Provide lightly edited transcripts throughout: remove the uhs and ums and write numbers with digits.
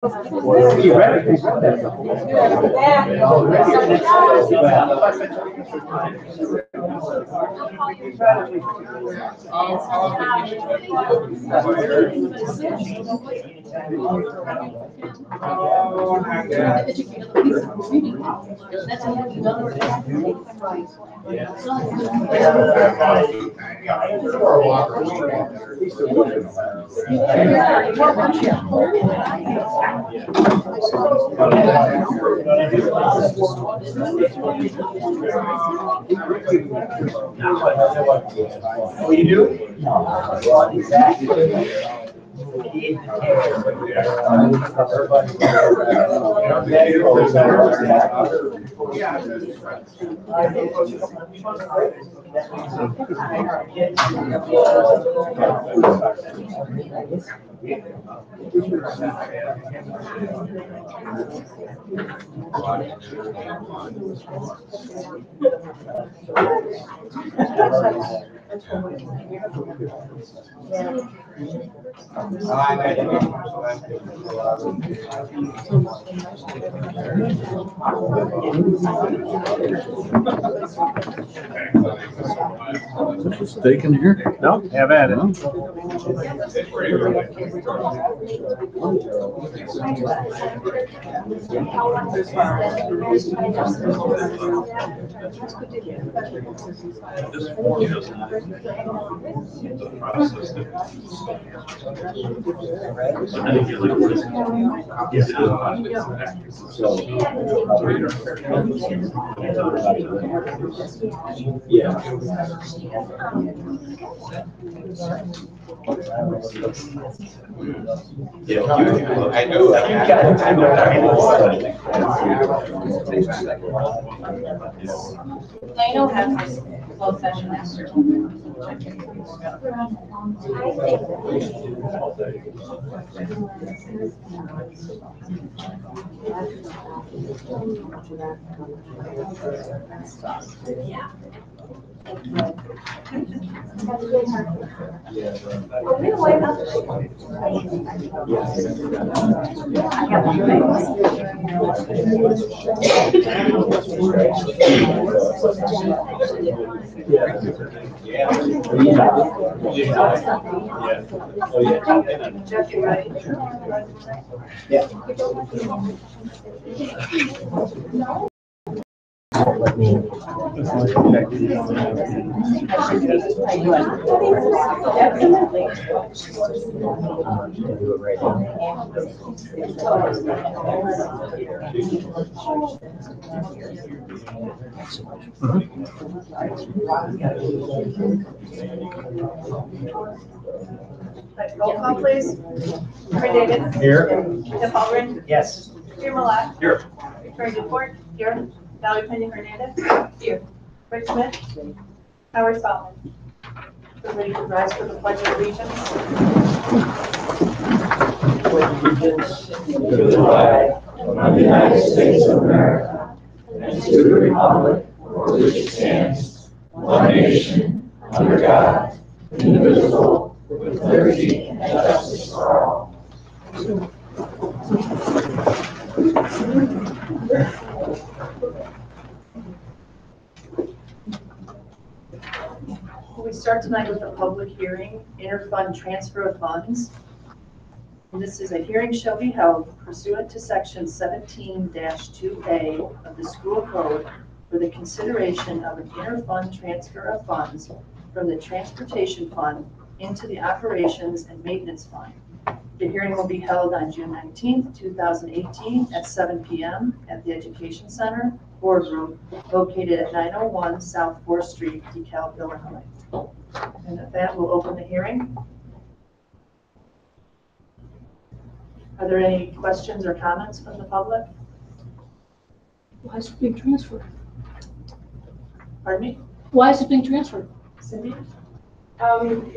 What you do? Steak in here? No, have at it. I do. I know has closed session after. Roll call, please. David. Here. Dekalb. Yes. Here, Malak. Here. Attorney Duport. Here. Valerie Pending Hernandez. Here. Rick Smith. Howard Solomon. Everybody could rise for the pledge of allegiance. To the flag of the United States of America and to the republic for which it stands, one nation, under God, indivisible, with liberty and justice for all. We start tonight with a public hearing, interfund transfer of funds. And this is a hearing shall be held pursuant to section 17-2A of the school code for the consideration of an interfund transfer of funds from the transportation fund into the operations and maintenance fund. The hearing will be held on June 19th, 2018 at 7 p.m. at the Education Center boardroom located at 901 South 4th Street, Dekalb, Illinois. And at that, we'll open the hearing. Are there any questions or comments from the public? Why is it being transferred? Pardon me? Why is it being transferred? Cindy?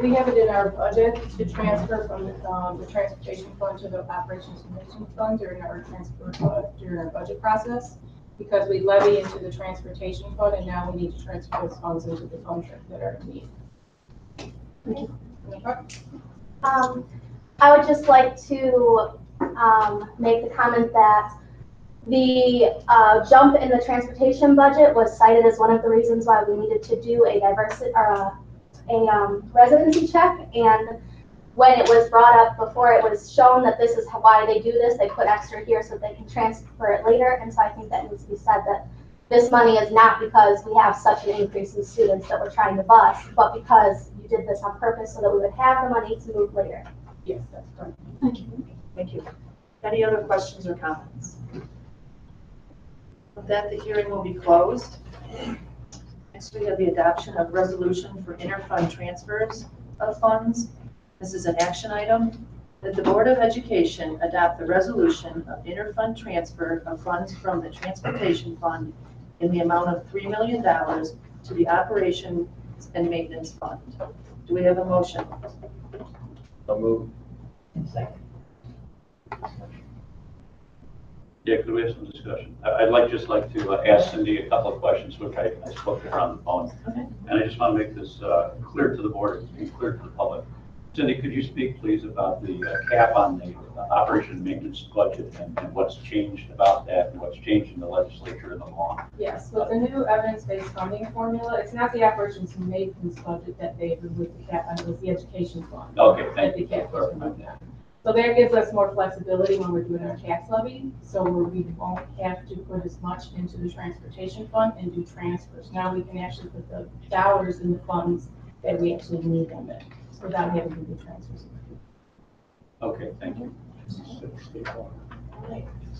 We have it in our budget to transfer from the transportation fund to the operations and maintenance fund during our budget process, because we levy into the transportation fund and now we need to transfer those funds into the fund that are in need. Thank you. No problem. I would just like to make the comment that the jump in the transportation budget was cited as one of the reasons why we needed to do a residency check. And when it was brought up before, it was shown that this is why they do this. They put extra here so they can transfer it later. And so I think that needs to be said that this money is not because we have such an increase in students that we're trying to bus, but because you did this on purpose so that we would have the money to move later. Yes, that's correct. Thank you. Thank you. Any other questions or comments? With that, the hearing will be closed. Next, we have the adoption of resolution for interfund transfers of funds. This is an action item that the Board of Education adopt the resolution of interfund transfer of funds from the Transportation Fund in the amount of $3 million to the Operations and Maintenance Fund. Do we have a motion? So move. Yeah, could we have some discussion? I'd just like to ask Cindy a couple of questions, which I spoke to her on the phone. Okay. And I just want to make this clear to the board and clear to the public. Cindy, could you speak please about the cap on the operation and maintenance budget and what's changed about that and what's changed in the legislature and the law? Yes, with the new evidence-based funding formula, it's not the operations and maintenance budget that they removed the cap on, it was the education fund. Okay, thank That you. the cap was removed on. So that gives us more flexibility when we're doing our tax levy, so we won't have to put as much into the transportation fund and do transfers. Now we can actually put the dollars in the funds that we actually need them in, without having to do transfers. Okay, thank you.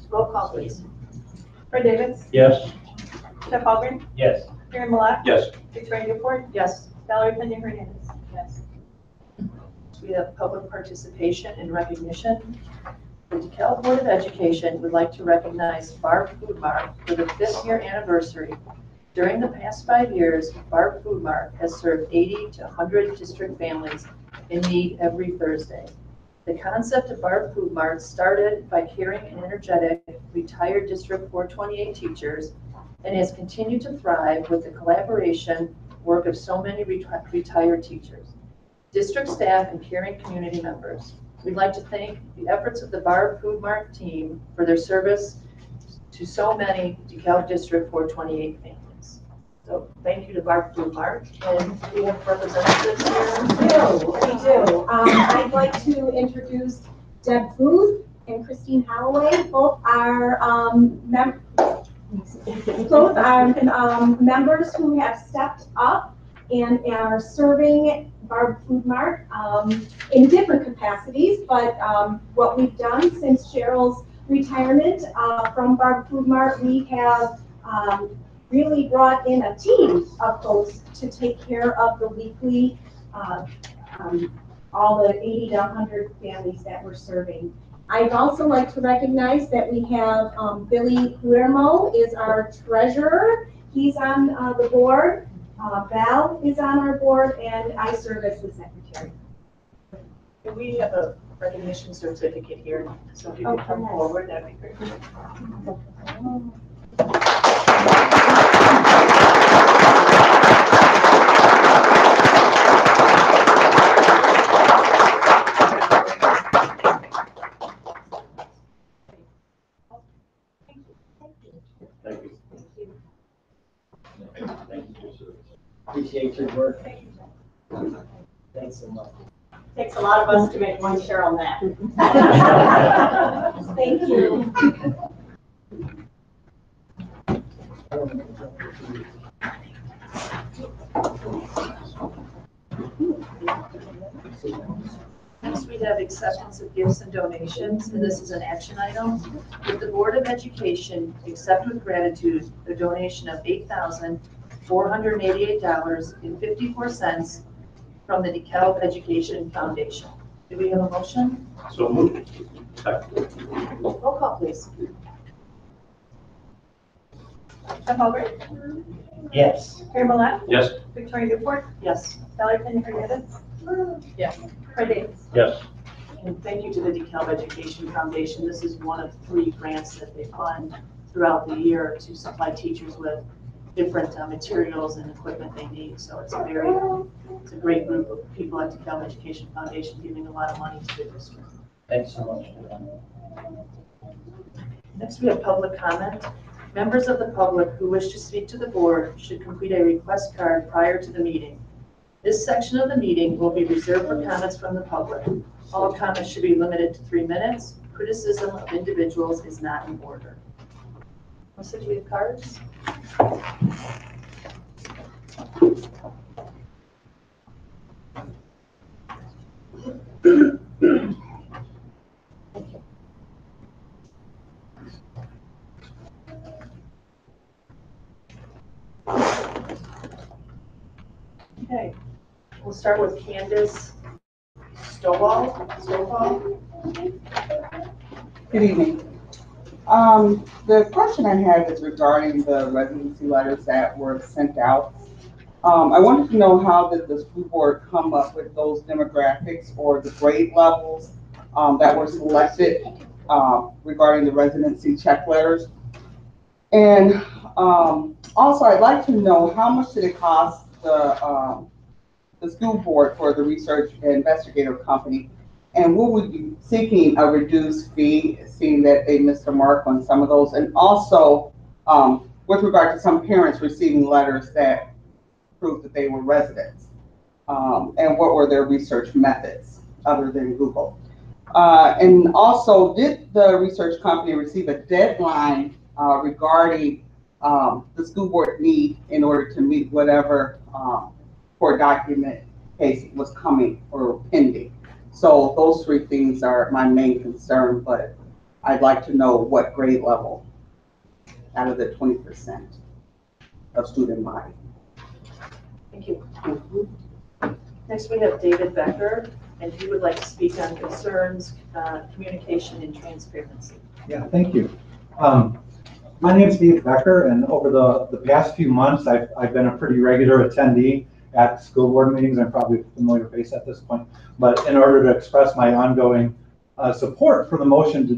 Roll call, please. Fred Davis, Yes. Jeff Albrecht, Yes. Karen Malak, Yes. Victoria Newport, Yes. Valerie Pena Hernandez. Yes. We have public participation and recognition. The Dekalb Board of Education would like to recognize Barb Food Mart for the 5th year anniversary. During the past 5 years, Barb Food Mart has served 80 to 100 district families in need every Thursday. The concept of Barb Food Mart started by caring and energetic retired District 428 teachers and has continued to thrive with the collaboration work of so many retired teachers, district staff, and caring community members. We'd like to thank the efforts of the Barb Food Mart team for their service to so many DeKalb District 428 families. So thank you to Barb Food Mart, and we have representatives here. We do. I'd like to introduce Deb Booth and Christine Holloway. Both are members who have stepped up and are serving Barb Food Mart in different capacities. But what we've done since Cheryl's retirement from Barb Food Mart, we have really brought in a team of folks to take care of the weekly, all the 80 to 100 families that we're serving. I'd also like to recognize that we have Billy Guillermo is our treasurer. He's on the board. Val is on our board, and I serve as the secretary. And we have a recognition certificate here, so if you could come forward, that'd be great. Thank you. Thank you for your service. Appreciate your work. Thanks so much. Takes a lot of us to make one Cheryl mad. Thank you. Next, we have acceptance of gifts and donations, and this is an action item. With the Board of Education, accept with gratitude the donation of $8,488.54 from the DeKalb Education Foundation. Do we have a motion? So moved. Second. Roll call, please. Jeff Albrecht, Yes. Karen Malak, Yes. Victoria Newport, Yes. Valerie Pena Hernandez. Yes. Fred Davis. Yes. And thank you to the DeKalb Education Foundation. This is one of 3 grants that they fund throughout the year to supply teachers with different materials and equipment they need. So it's a great group of people at DeKalb Education Foundation giving a lot of money to the district. Thanks so much. Next, we have public comment. Members of the public who wish to speak to the board should complete a request card prior to the meeting. This section of the meeting will be reserved for comments from the public. All comments should be limited to 3 minutes. Criticism of individuals is not in order. Melissa, do we have cards? Okay, we'll start with Candace Stovall. Good evening. The question I have is regarding the residency letters that were sent out. I wanted to know, how did the school board come up with those demographics or the grade levels that were selected regarding the residency check letters? And also, I'd like to know, how much did it cost the school board for the research and investigator company? And will we be seeking a reduced fee, seeing that they missed the mark on some of those? And also, with regard to some parents receiving letters that proved that they were residents, and what were their research methods other than Google? And also, did the research company receive a deadline regarding the school board need in order to meet whatever court document case was coming or pending? So those three things are my main concern, but I'd like to know what grade level out of the 20% of student body. Thank you. Next, we have David Becker, and he would like to speak on concerns, communication, and transparency. Yeah, thank you. My name is David Becker, and over the past few months, I've been a pretty regular attendee at school board meetings. I'm probably a familiar face at this point, but in order to express my ongoing support for the motion to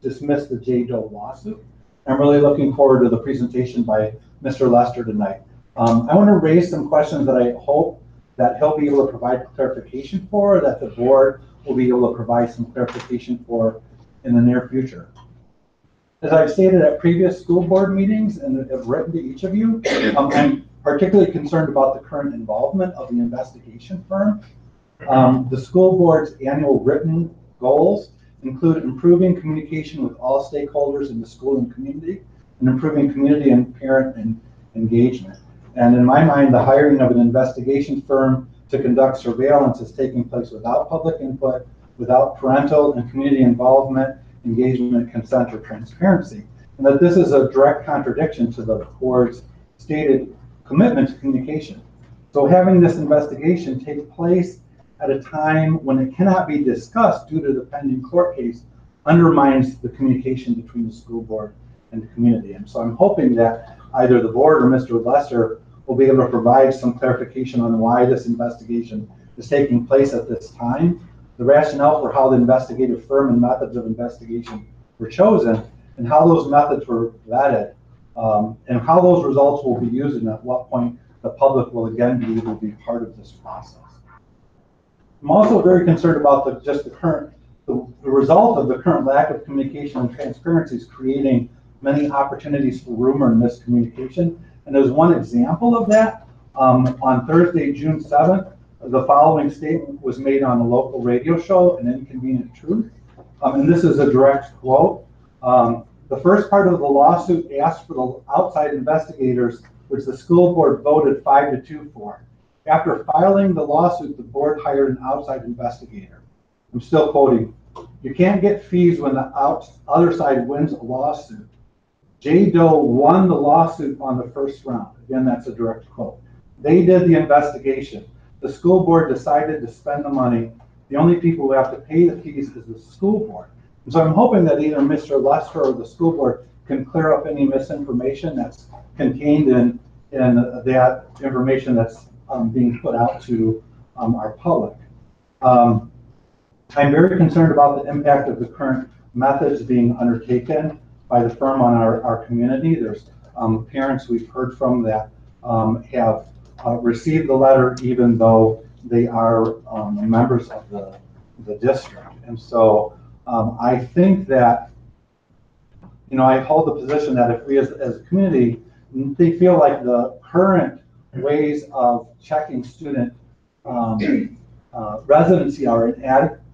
dismiss the J. Doe lawsuit, I'm really looking forward to the presentation by Mr. Lester tonight. I want to raise some questions that I hope that he'll be able to provide clarification for, that the board will be able to provide some clarification for in the near future. As I've stated at previous school board meetings and have written to each of you, I'm particularly concerned about the current involvement of the investigation firm. The school board's annual written goals include improving communication with all stakeholders in the school and community, and improving community and parent engagement. And in my mind, the hiring of an investigation firm to conduct surveillance is taking place without public input, without parental and community involvement, engagement, consent, or transparency. And that this is a direct contradiction to the board's stated commitment to communication. So having this investigation take place at a time when it cannot be discussed due to the pending court case undermines the communication between the school board and the community. And so I'm hoping that either the board or Mr. Lesser will be able to provide some clarification on why this investigation is taking place at this time, the rationale for how the investigative firm and methods of investigation were chosen, and how those methods were vetted, and how those results will be used, and at what point the public will again be able to be part of this process. I'm also very concerned about the result of the current lack of communication and transparency is creating many opportunities for rumor and miscommunication. And as one example of that, on Thursday, June 7th, the following statement was made on a local radio show, An Inconvenient Truth. And this is a direct quote. The first part of the lawsuit asked for the outside investigators, which the school board voted 5-2 for. After filing the lawsuit, the board hired an outside investigator. I'm still quoting. You can't get fees when the other side wins a lawsuit. J. Doe won the lawsuit on the first round. Again, that's a direct quote. They did the investigation. The school board decided to spend the money. The only people who have to pay the fees is the school board. And so I'm hoping that either Mr. Lester or the school board can clear up any misinformation that's contained in that information that's being put out to our public. I'm very concerned about the impact of the current methods being undertaken by the firm on our community. There's parents we've heard from that have received the letter even though they are members of the district. And so I think that, I hold the position that if we as a community, they feel like the current ways of checking student residency are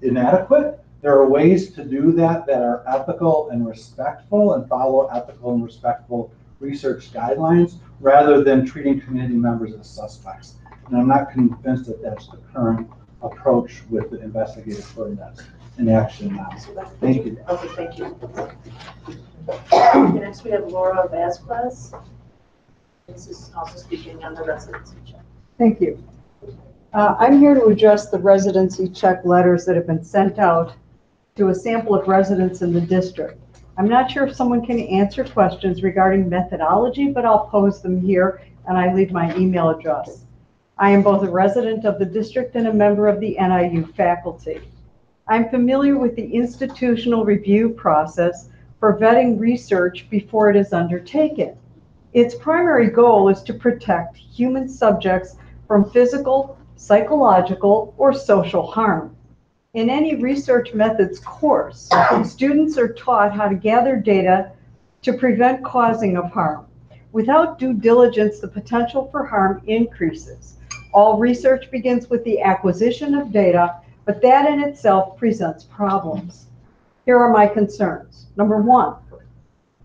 inadequate. There are ways to do that that are ethical and respectful and follow ethical and respectful research guidelines rather than treating community members as suspects. And I'm not convinced that that's the current approach with the investigative firm that's in action now. Thank you. Okay, thank you. Next, we have Laura Vasquez. This is also speaking on the residency check. Thank you. I'm here to address the residency check letters that have been sent out to a sample of residents in the district. I'm not sure if someone can answer questions regarding methodology, but I'll pose them here, and I leave my email address. I am both a resident of the district and a member of the NIU faculty. I'm familiar with the institutional review process for vetting research before it is undertaken. Its primary goal is to protect human subjects from physical, psychological, or social harm. In any research methods course, students are taught how to gather data to prevent causing of harm. Without due diligence, the potential for harm increases. All research begins with the acquisition of data, but that in itself presents problems. Here are my concerns. Number one,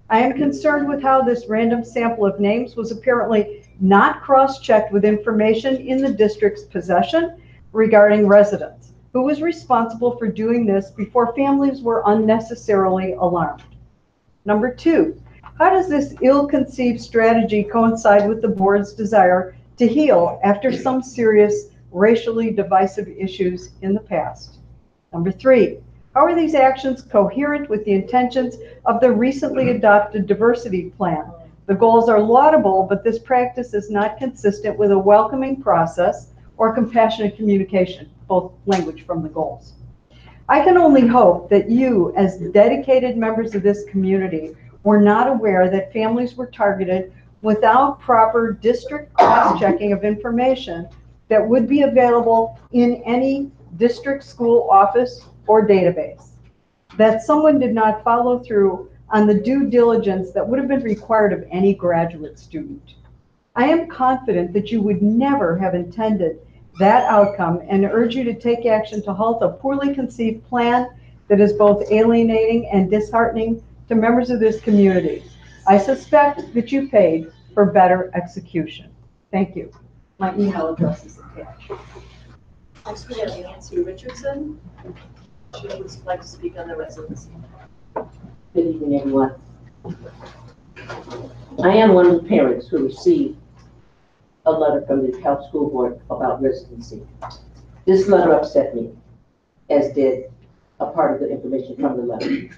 I am concerned with how this random sample of names was apparently not cross-checked with information in the district's possession regarding residents. Who was responsible for doing this before families were unnecessarily alarmed? Number two, how does this ill-conceived strategy coincide with the board's desire to heal after some serious racially divisive issues in the past? Number three, how are these actions coherent with the intentions of the recently adopted diversity plan? The goals are laudable, but this practice is not consistent with a welcoming process or compassionate communication, both language from the goals. I can only hope that you, as dedicated members of this community, were not aware that families were targeted without proper district cross-checking of information that would be available in any district school office or database. That someone did not follow through on the due diligence that would have been required of any graduate student. I am confident that you would never have intended that outcome and urge you to take action to halt a poorly conceived plan that is both alienating and disheartening to members of this community. I suspect that you paid for better execution. Thank you. My email address is attached. Next, we have Nancy Richardson. She would like to speak on the residency. Good evening, everyone. I am one of the parents who received a letter from the Dekalb School Board about residency. This letter upset me, as did a part of the information from the letter.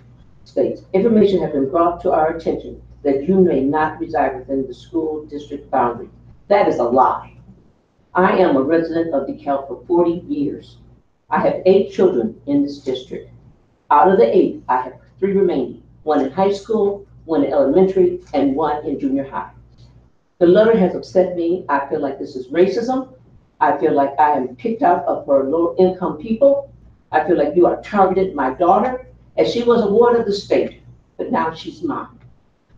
States, information has been brought to our attention that you may not reside within the school district boundary. That is a lie. I am a resident of Dekalb for 40 years. I have 8 children in this district. Out of the 8, I have 3 remaining, 1 in high school, 1 in elementary, and 1 in junior high. The letter has upset me. I feel like this is racism. I feel like I am picked out for low income people. I feel like you are targeted my daughter, as she was a ward of the state, but now she's mine.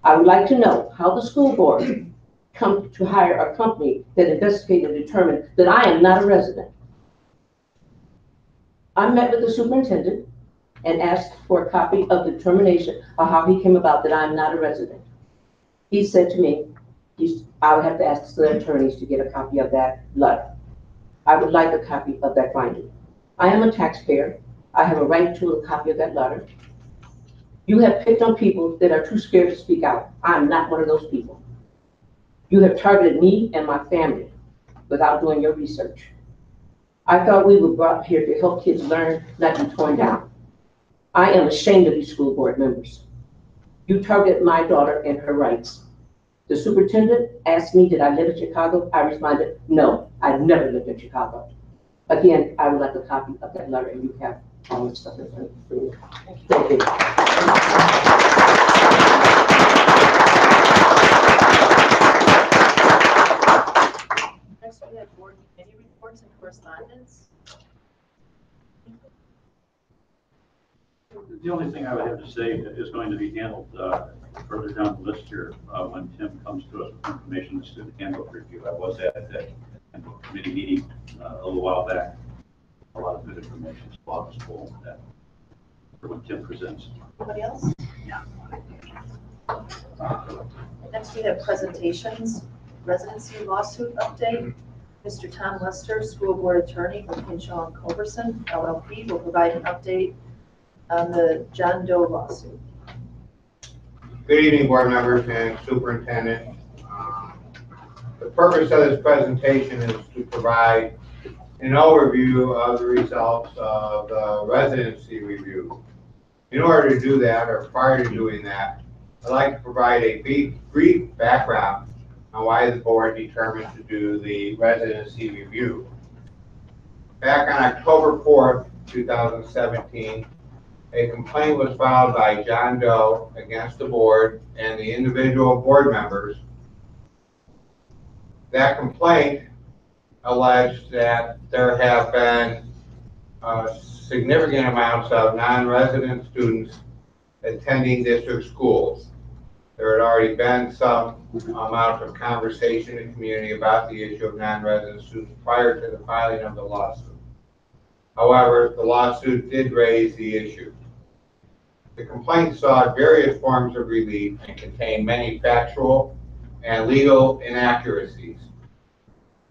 I would like to know how the school board come to hire a company that investigated and determined that I am not a resident. I met with the superintendent and asked for a copy of the determination of how he came about that I'm not a resident. He said to me, I would have to ask the attorneys to get a copy of that letter. I would like a copy of that finding. I am a taxpayer. I have a right to a copy of that letter. You have picked on people that are too scared to speak out. I'm not one of those people. You have targeted me and my family without doing your research. I thought we were brought here to help kids learn, not be torn down. I am ashamed of these school board members. You targeted my daughter and her rights. The superintendent asked me, did I live in Chicago? I responded, no, I've never lived in Chicago. Again, I would like a copy of that letter, and you have all the stuff in front of you. Thank you. Next, we have board committee reports and correspondence. The I would have to say is going to be handled further down the list here when Tim comes to us with information as to the handbook review. I was at that handbook committee meeting a little while back. A lot of good information. So I'll just pull that for when Tim presents. Anybody else? Yeah. Next, we have presentations, residency lawsuit update. Mr. Tom Lester, School Board Attorney for Hinshaw and Culberson, LLP, will provide an update on the John Doe lawsuit. Good evening, board members and superintendent. The purpose of this presentation is to provide an overview of the results of the residency review. In order to do that, or prior to doing that, I'd like to provide a brief background on why the board determined to do the residency review. Back on October 4th, 2017, a complaint was filed by John Doe against the board and the individual board members. That complaint alleged that there have been significant amounts of non-resident students attending district schools. There had already been some amount of conversation in the community about the issue of non-resident students prior to the filing of the lawsuit. However, the lawsuit did raise the issue. The complaint sought various forms of relief and contained many factual and legal inaccuracies.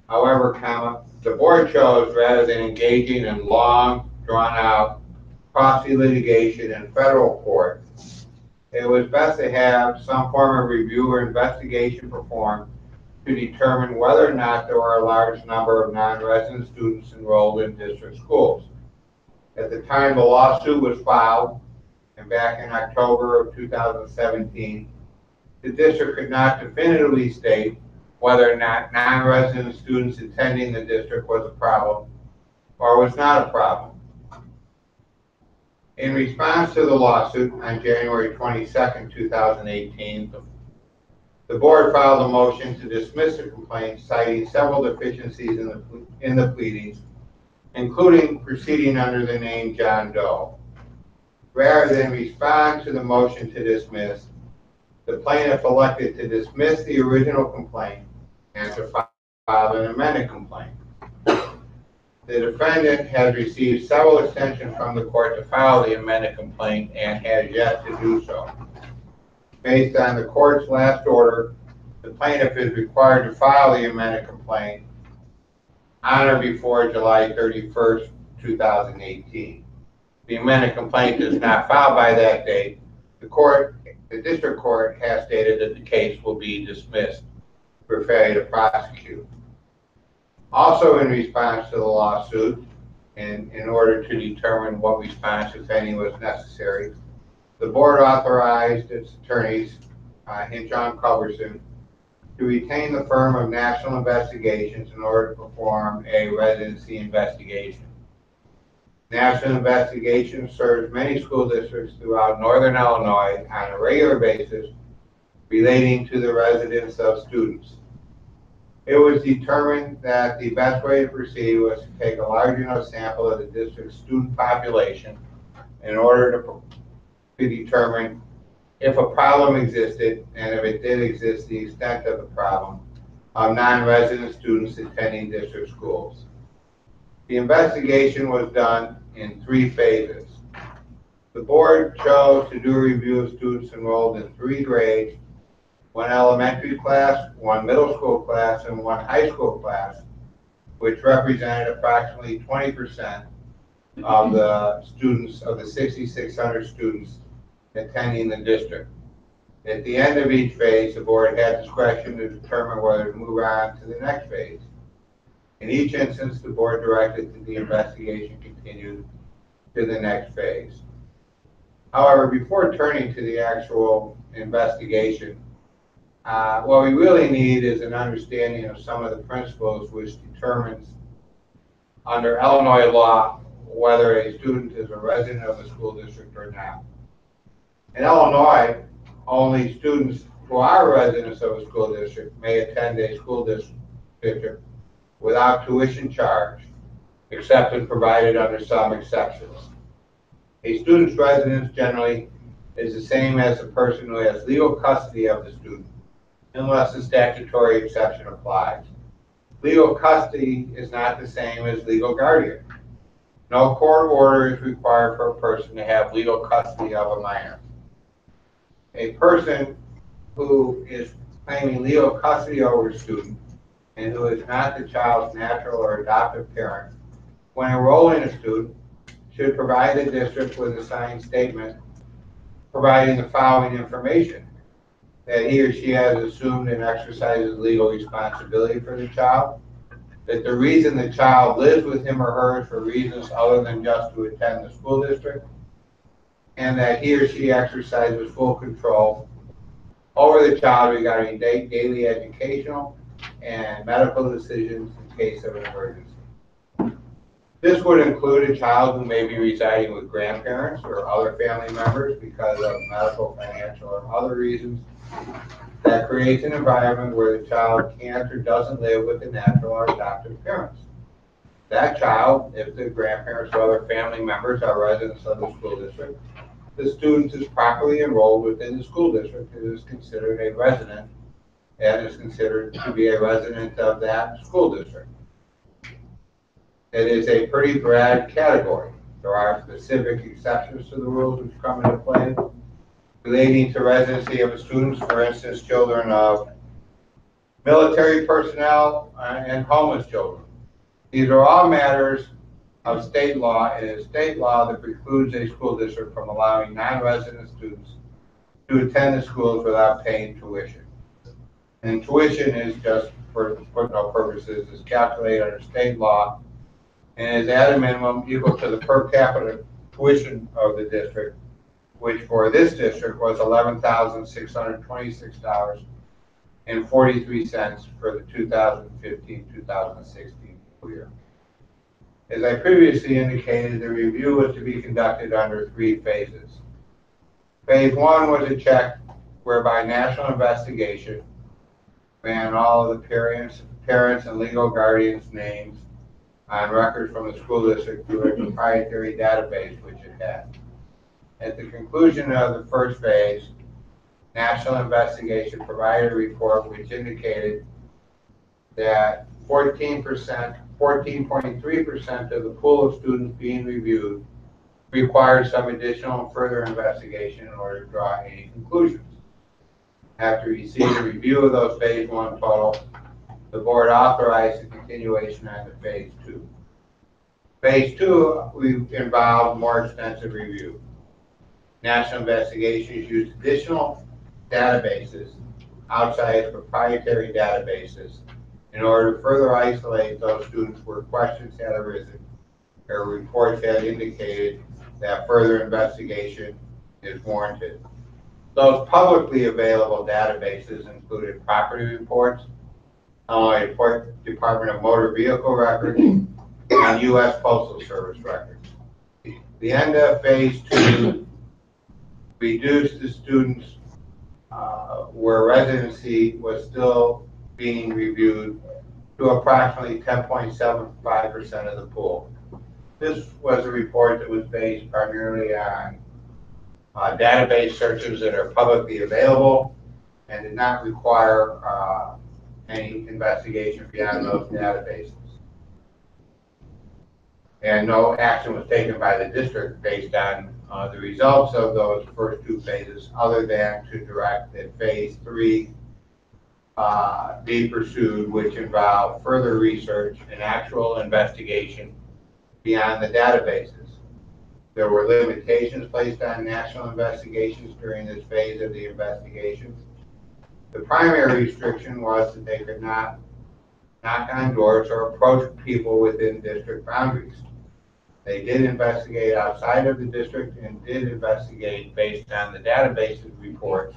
However, the board chose, rather than engaging in long, drawn-out, costly litigation in federal court, it was best to have some form of review or investigation performed to determine whether or not there were a large number of non-resident students enrolled in district schools. At the time the lawsuit was filed, and back in October of 2017, the district could not definitively state whether or not non-resident students attending the district was a problem or was not a problem. In response to the lawsuit on January 22nd, 2018, the board filed a motion to dismiss the complaint, citing several deficiencies in the pleadings, including proceeding under the name John Doe. Rather than respond to the motion to dismiss, the plaintiff elected to dismiss the original complaint and to file an amended complaint. The defendant has received several extensions from the court to file the amended complaint and has yet to do so. Based on the court's last order, the plaintiff is required to file the amended complaint on or before July 31st, 2018. The amended complaint is not filed by that date. The district court has stated that the case will be dismissed for failure to prosecute. Also, in response to the lawsuit, and in order to determine what response, if any, was necessary, the board authorized its attorneys, Hinshaw and Culberson, to retain the firm of National Investigations in order to perform a residency investigation. National Investigations serves many school districts throughout northern Illinois on a regular basis relating to the residence of students. It was determined that the best way to proceed was to take a large enough sample of the district's student population in order to determine if a problem existed, and if it did exist, the extent of the problem of non-resident students attending district schools. The investigation was done in 3 phases. The board chose to do a review of students enrolled in 3 grades, 1 elementary class, 1 middle school class, and 1 high school class, which represented approximately 20% of the students, of the 6,600 students attending the district. At the end of each phase, the board had discretion to determine whether to move on to the next phase. In each instance, the board directed that the investigation continue to the next phase. However, before turning to the actual investigation, what we really need is an understanding of some of the principles which determines, under Illinois law, whether a student is a resident of the school district or not. In Illinois, only students who are residents of a school district may attend a school district without tuition charge, except when provided under some exceptions. A student's residence generally is the same as the person who has legal custody of the student, unless a statutory exception applies. Legal custody is not the same as legal guardian. No court order is required for a person to have legal custody of a minor. A person who is claiming legal custody over a student and who is not the child's natural or adoptive parent, when enrolling a student, should provide the district with a signed statement providing the following information: that he or she has assumed and exercises legal responsibility for the child, that the reason the child lives with him or her is for reasons other than just to attend the school district, and that he or she exercises full control over the child regarding daily educational and medical decisions in case of an emergency. This would include a child who may be residing with grandparents or other family members because of medical, financial, or other reasons that creates an environment where the child can't or doesn't live with the natural or adoptive parents. That child, if the grandparents or other family members are residents of the school district, the student is properly enrolled within the school district and is considered a resident and is considered to be a resident of that school district. It is a pretty broad category. There are specific exceptions to the rules which come into play relating to residency of students, for instance, children of military personnel and homeless children. These are all matters of state law, and it is state law that precludes a school district from allowing non-resident students to attend the schools without paying tuition. And tuition is just, for footnote purposes, is calculated under state law and is at a minimum equal to the per capita tuition of the district, which for this district was $11,626.43 for the 2015-2016 school year. As I previously indicated, the review was to be conducted under 3 phases. Phase 1 was a check whereby national investigation ran all of the parents and legal guardians' names on records from the school district through a proprietary database which it had. At the conclusion of the first phase, national investigation provided a report which indicated that 14.3% of the pool of students being reviewed required some additional and further investigation in order to draw any conclusions. After receiving a review of those phase 1 total, the board authorized the continuation on to phase 2. Phase 2 involved more extensive review. National investigations used additional databases outside proprietary databases in order to further isolate those students where questions had arisen or reports had indicated that further investigation is warranted. Those publicly available databases included property reports, Illinois Department of Motor Vehicle records, and U.S. Postal Service records. The end of phase 2 reduced the students where residency was still being reviewed to approximately 10.75% of the pool. This was a report that was based primarily on database searches that are publicly available and did not require any investigation beyond those databases. And no action was taken by the district based on the results of those first 2 phases, other than to direct that phase 3 be pursued, which involved further research and actual investigation beyond the databases. There were limitations placed on national investigations during this phase of the investigation. The primary restriction was that they could not knock on doors or approach people within district boundaries. They did investigate outside of the district and did investigate based on the databases reports,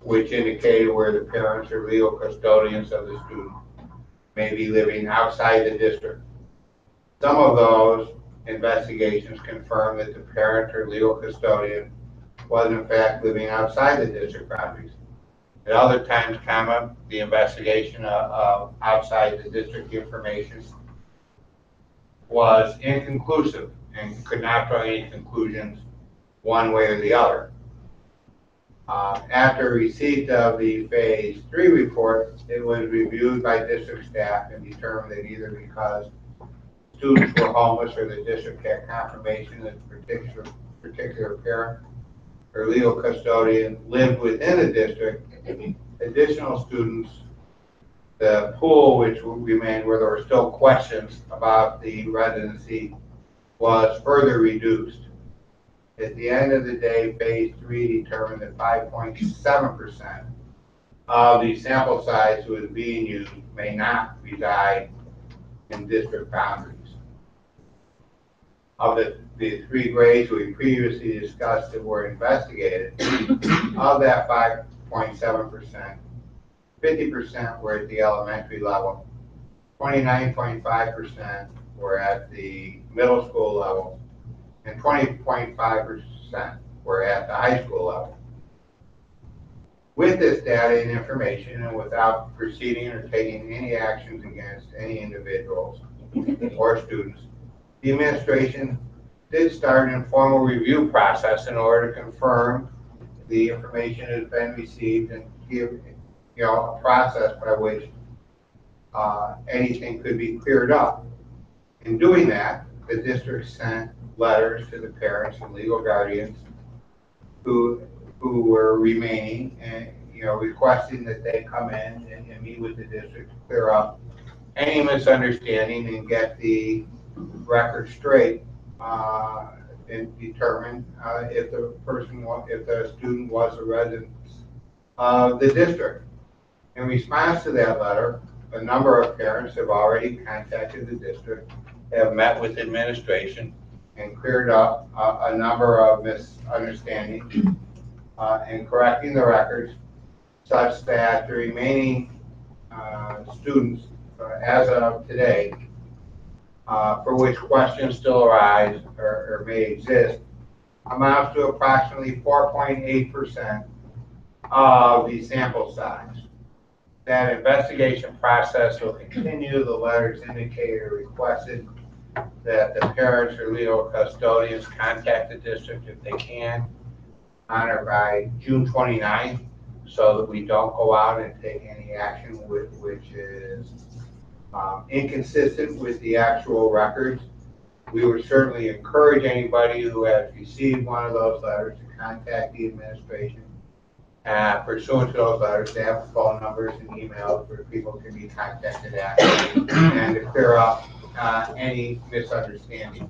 which indicated where the parents or legal custodians of the student may be living outside the district. Some of those investigations confirmed that the parent or legal custodian was in fact living outside the district boundaries. At other times, the investigation of outside the district information was inconclusive and could not draw any conclusions one way or the other. After receipt of the Phase 3 report, it was reviewed by district staff and determined that either because students were homeless or the district had confirmation that a particular parent or legal custodian lived within the district, additional students, the pool which remained where there were still questions about the residency was further reduced. At the end of the day, Phase 3 determined that 5.7% of the sample size who is being used may not reside in district boundaries. Of the 3 grades we previously discussed that were investigated, of that 5.7%, 50% were at the elementary level, 29.5% were at the middle school level, and 20.5% were at the high school level. With this data and information, and without proceeding or taking any actions against any individuals or students, the administration did start an informal review process in order to confirm the information has been received and give a process by which anything could be cleared up. In doing that, the district sent letters to the parents and legal guardians who were remaining and requesting that they come in and meet with the district to clear up any misunderstanding and get the record straight and determine if the student was a resident of the district. In response to that letter, a number of parents have already contacted the district, have met with administration, and cleared up a number of misunderstandings and correcting the records such that the remaining students, as of today, for which questions still arise or may exist, amounts to approximately 4.8% of the sample size. That investigation process will continue. The letters indicated or requested that the parents or legal custodians contact the district if they can on or by June 29th, so that we don't go out and take any action which is inconsistent with the actual records. We would certainly encourage anybody who has received one of those letters to contact the administration. Pursuant to those letters, they have phone numbers and emails where people can be contacted at and to clear up any misunderstanding.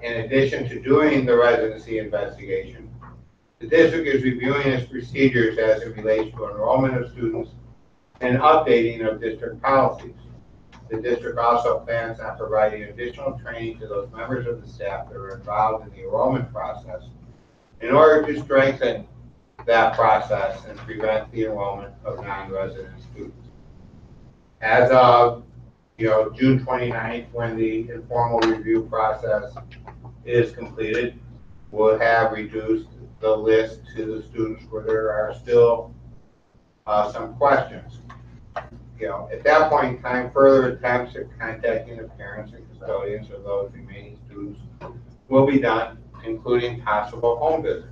In addition to doing the residency investigation, the district is reviewing its procedures as it relates to enrollment of students and updating of district policies. The district also plans on providing additional training to those members of the staff that are involved in the enrollment process in order to strengthen that process and prevent the enrollment of non-resident students. As of June 29th, when the informal review process is completed, we'll have reduced the list to the students where there are still some questions. At that point in time, further attempts at contacting the parents and custodians of those remaining students will be done, including possible home visits.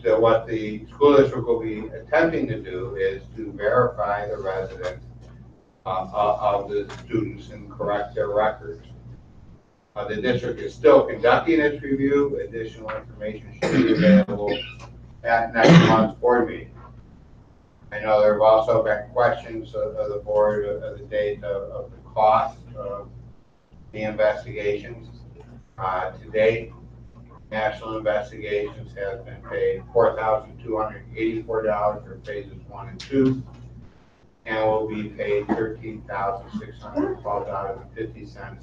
What the school district will be attempting to do is to verify the residence of the students and correct their records. The district is still conducting its review. Additional information should be available at next month's board meeting. I know there have also been questions of the board of the date of the cost of the investigations. To date, National Investigations has been paid $4,284 for phases 1 and 2, and will be paid $13,612.50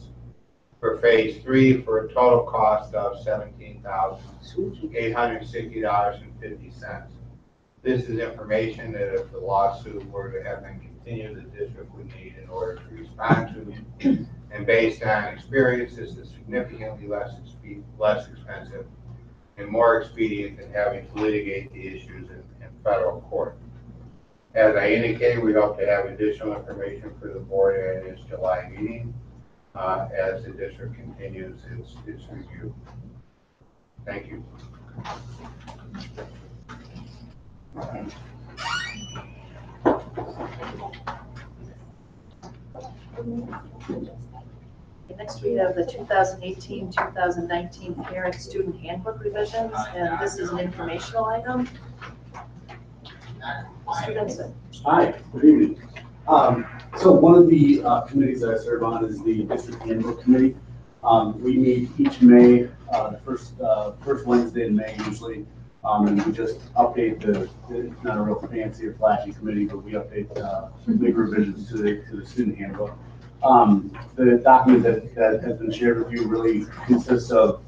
for phase 3, for a total cost of $17,860.50. This is information that if the lawsuit were to have been continued, the district would need in order to respond to. And based on experience, this is significantly less expensive and more expedient than having to litigate the issues in federal court. As I indicated, we hope to have additional information for the board at its July meeting. as the district continues its review. Thank you. Next, we have the 2018-2019 Parent-Student Handbook revisions, and this is an informational item. Mr. Benson. Hi, good evening. So one of the committees that I serve on is the District Handbook Committee. We meet each May, the first Wednesday in May usually, and we just update it's not a real fancy or flashy committee, but we update big revisions to the student handbook. The document that has been shared with you really consists of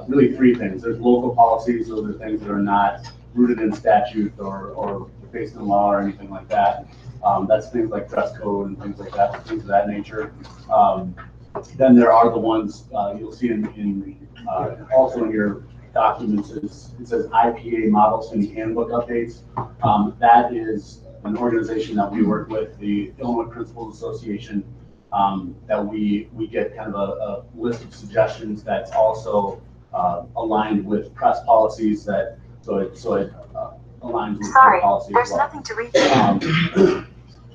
really three things. There's local policies, those are things that are not rooted in statute or based in law or anything like that. That's things like dress code and things like that, things of that nature. Then there are the ones you'll see also in your documents. It says IPA Model Student Handbook Updates. That is an organization that we work with, the Illinois Principals Association, that we get kind of a list of suggestions that's also aligned with press policies that so it aligns with press policies. There's nothing to read.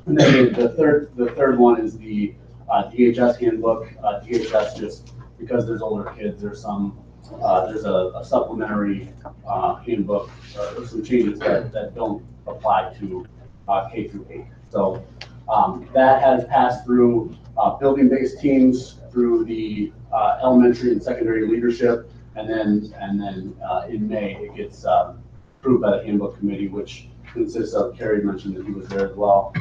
And then the third one is the DHS handbook. DHS, just because there's older kids, there's a supplementary handbook or some changes that don't apply to K through 8. So that has passed through building-based teams, through the elementary and secondary leadership, and then in May it gets approved by the handbook committee, which consists of, Carrie mentioned that he was there as well.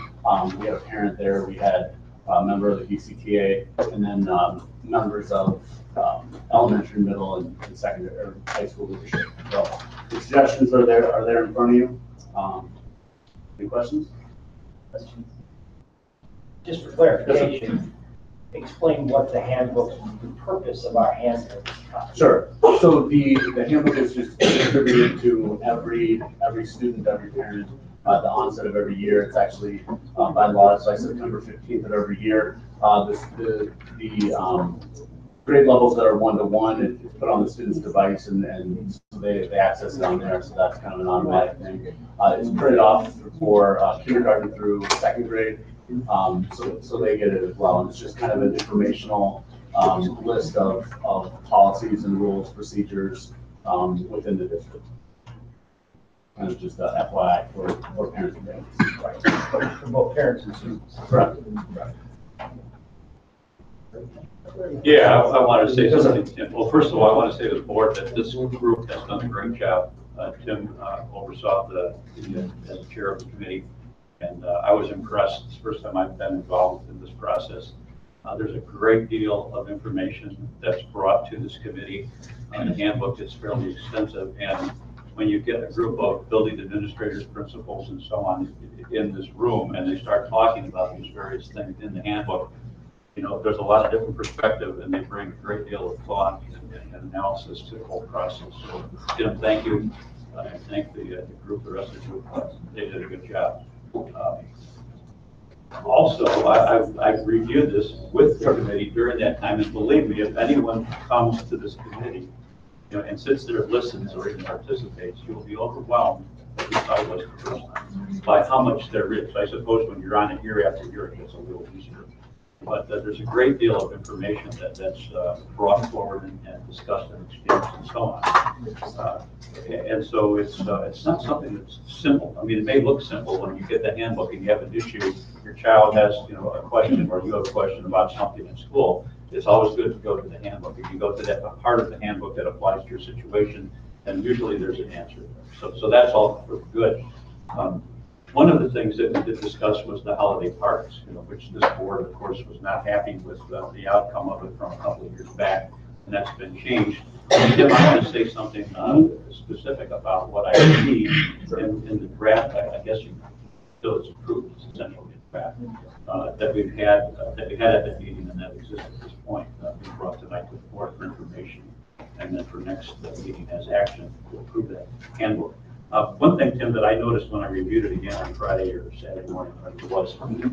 We had a parent there, we had a member of the DCTA, and then members of elementary, middle, and secondary or high school leadership. So the suggestions are there in front of you. Any questions? Just for clarification, explain what the handbook, the purpose of our handbook. Sure. So the handbook is just distributed to every student, every parent at the onset of every year. It's actually by law, it's by September 15th of every year. The grade levels that are 1-to-1, it's put on the student's device, and so they access it on there. So that's kind of an automatic thing. It's printed off for kindergarten through second grade. So they get it as well. And it's just kind of an informational list of policies and rules, procedures within the district. Kind of just FYI for parents and families. Right. For both parents and students. Correct. Yeah, I want to say something, Tim. Well, first of all, I want to say to the board that this group has done a great job. Tim oversaw as chair of the committee, and I was impressed. It's the first time I've been involved in this process. There's a great deal of information that's brought to this committee. The handbook is fairly extensive, and when you get a group of building administrators, principals, and so on in this room, and they start talking about these various things in the handbook, you know, there's a lot of different perspective, and they bring a great deal of thought and analysis to the whole process. So, Tim, thank you, and thank the group, the rest of the group. They did a good job. Also, I've reviewed this with the committee during that time, and believe me, if anyone comes to this committee, you know, and sits there and listens or even participates, you will be overwhelmed, at least I was the first time, by how much there is. I suppose when you're on it year after year, it gets a little easier. But there's a great deal of information that's brought forward and discussed and exchanged and so on. And so it's not something that's simple. I mean, it may look simple when you get the handbook and you have an issue, your child has, you know, a question, or you have a question about something in school. It's always good to go to the handbook. If you go to that part of the handbook that applies to your situation, then usually there's an answer. So that's all good. One of the things that we did discuss was the holiday parties, you know, which this board, of course, was not happy with the outcome of it from a couple of years back, and that's been changed. Tim, I want to say something specific about what I see in the draft. I guess still it's approved, it's essentially a draft that we had at that meeting, and that exists at this point. We brought tonight to the board for information, and then for next meeting as action to approve that handbook. One thing, Tim, that I noticed when I reviewed it again on Friday or Saturday morning, whatever it was, on the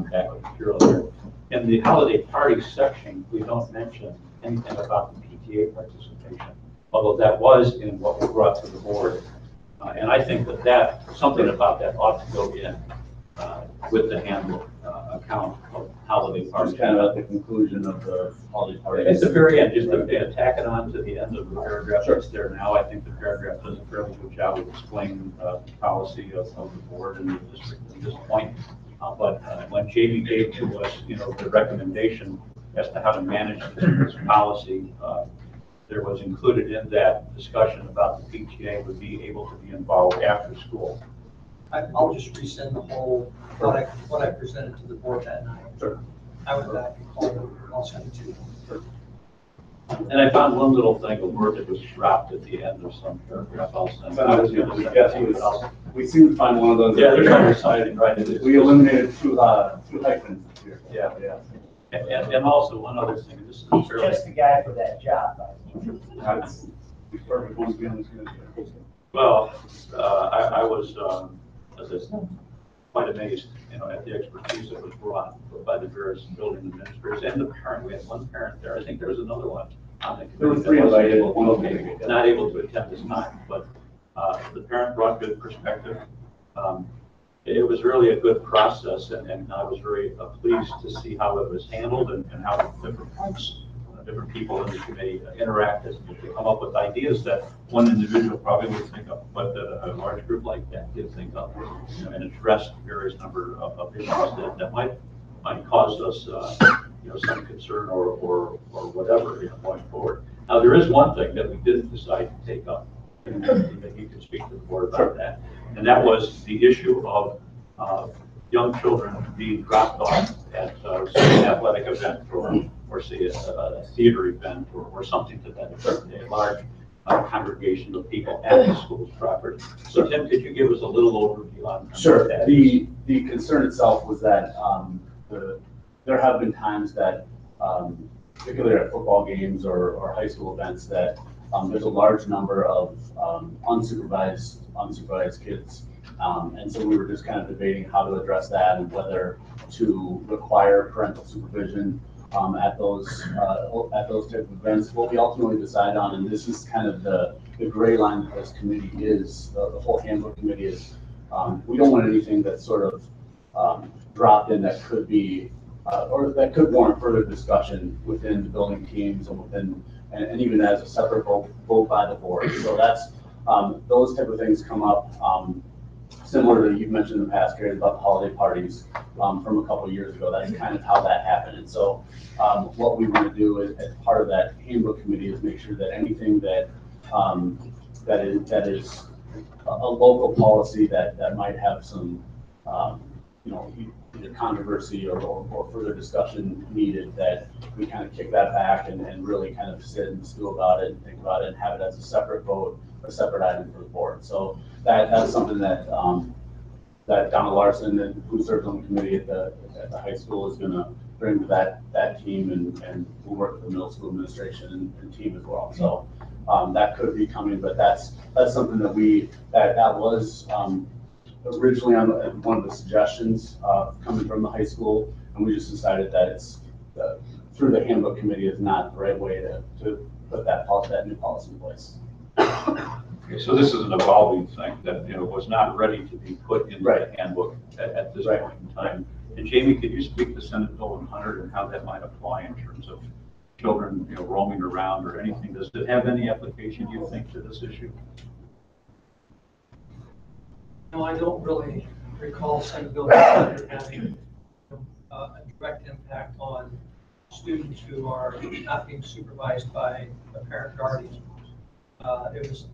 back of the material there, In the holiday party section, we don't mention anything about the PTA participation, although that was in what we brought to the board. And I think that something about that ought to go in with the handbook account of holiday parties. Just kind of at the conclusion of the holiday party. At the very end, just tack it on to the end of the paragraph that's there now. I think the paragraph does a fairly good job of explaining the policy of the board and the district at this point. But when Jamie gave to us, the recommendation as to how to manage this policy, there was included in that discussion about the PTA would be able to be involved after school. I'll just resend the whole, what I presented to the board that night. Sure. I went back and called it, I'll send it to you. Sure. And I found one little thing, a word that was dropped at the end of some paragraph. I'll send it. We seem to find one of those. Yeah, they're on the side, right? We eliminated two hyphens here. Yeah, yeah. And also one other thing, this is He's fairly. just the guy for that job. That's the perfect one to be on this committee. Well, I was, as I said, quite amazed, at the expertise that was brought by the various building administrators and the parent. We had one parent there. I think there was another one on the committee. There were three invited, one not able to attend this time, but the parent brought good perspective. It was really a good process, and I was very pleased to see how it was handled and how different folks, different people in the committee interacted to come up with ideas that one individual probably would think of, but a large group like that did think of, and addressed various number of issues that might cause us, some concern or whatever, going forward. Now, there is one thing that we didn't decide to take up, and that you can speak to the board about that, and that was the issue of young children being dropped off at an athletic event or say a theater event or something to that effect, a large congregation of people at the school's property. So Tim, could you give us a little overview on Sure. that? The concern itself was that there have been times that, particularly at football games or high school events, that there's a large number of unsupervised kids. And so we were just kind of debating how to address that and whether to require parental supervision at those type of events. What we ultimately decided on, and this is kind of the gray line that this committee is, the whole handbook committee is, we don't want anything that's sort of dropped in that could be, or that could warrant further discussion within the building teams and even as a separate vote by the board. So that's, those type of things come up. Similar to you've mentioned in the past, Gary, about the holiday parties from a couple of years ago. That's kind of how that happened. And so what we want to do as part of that handbook committee is make sure that anything that is a local policy that might have some either controversy or further discussion needed, that we kind of kick that back and really kind of sit and stew about it and think about it and have it as a separate vote, a separate item for the board. So that's something that Donna Larson, who serves on the committee at the high school, is going to bring to that team, and we'll work with the middle school administration and team as well. So that could be coming, but that's something that was originally on one of the suggestions coming from the high school, and we just decided that it's through the handbook committee is not the right way to put that new policy in place. Okay, so this is an evolving thing that was not ready to be put in the handbook at this point in time. And Jamie, could you speak to Senate Bill 100 and how that might apply in terms of children roaming around or anything? Does it have any application, you think, to this issue? No, I don't really recall Senate Bill 100 having a direct impact on students who are not being supervised by a parent guardian.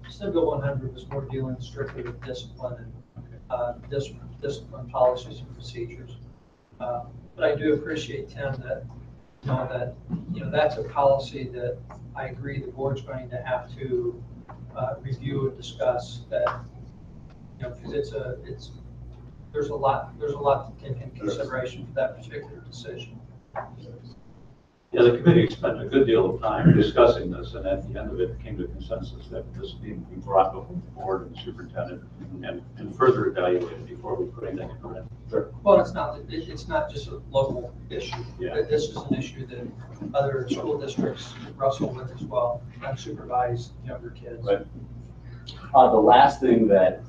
Senate Bill 100 was more dealing strictly with discipline and discipline policies and procedures. But I do appreciate, Tim, that that's a policy that I agree the board's going to have to review and discuss. That because there's a lot to take into consideration for that particular decision. Yeah, the committee spent a good deal of time discussing this, and at the end of it came to a consensus that this needed to be brought before the board and the superintendent and further evaluated before we put anything in it. Sure. Well, it's not just a local issue. Yeah. This is an issue that other school districts wrestle with as well, unsupervised younger kids. Right. The last thing that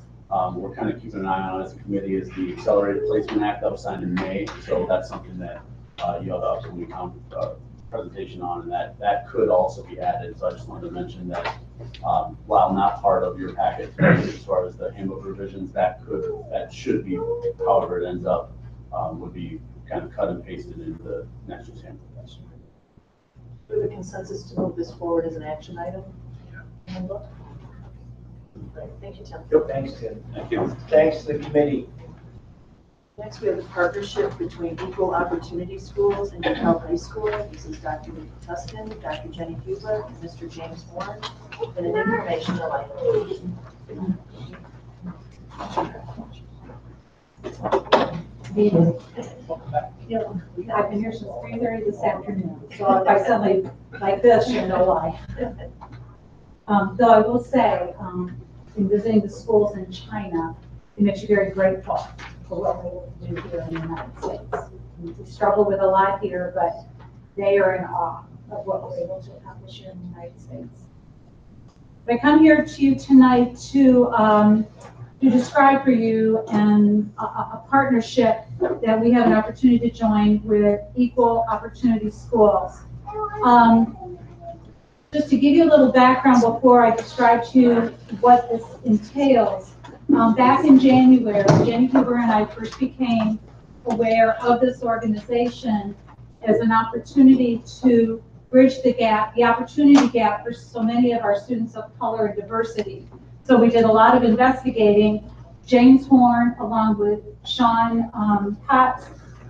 we're kind of keeping an eye on as a committee is the Accelerated Placement Act that was signed in May. So that's something that you have up when we come presentation on, and that could also be added. So I just wanted to mention that while not part of your packet as far as the handbook revisions, that should be, however it ends up, would be kind of cut and pasted into the next year's handbook. For the consensus to move this forward as an action item? Handbook? Great, thank you, Tim. Thanks, Tim. Thank you. Thanks to the committee. Next, we have a partnership between Equal Opportunity Schools and Dekalb High School. This is Dr. Lee Tustin, Dr. Jenny Huber, and Mr. James Warren, and an informational item. I've been here since 3:30 this afternoon, so if I sound like this, you know why. Though I will say, in visiting the schools in China, it makes you very grateful for what we're able to do here in the United States. We struggle with a lot here, but they are in awe of what we're able to accomplish here in the United States. I come here to you tonight to describe for you a partnership that we have an opportunity to join with Equal Opportunity Schools. Just to give you a little background before I describe to you what this entails, back in January, Jenny Huber and I first became aware of this organization as an opportunity to bridge the gap, the opportunity gap for so many of our students of color and diversity. So we did a lot of investigating. James Horn, along with Sean Potts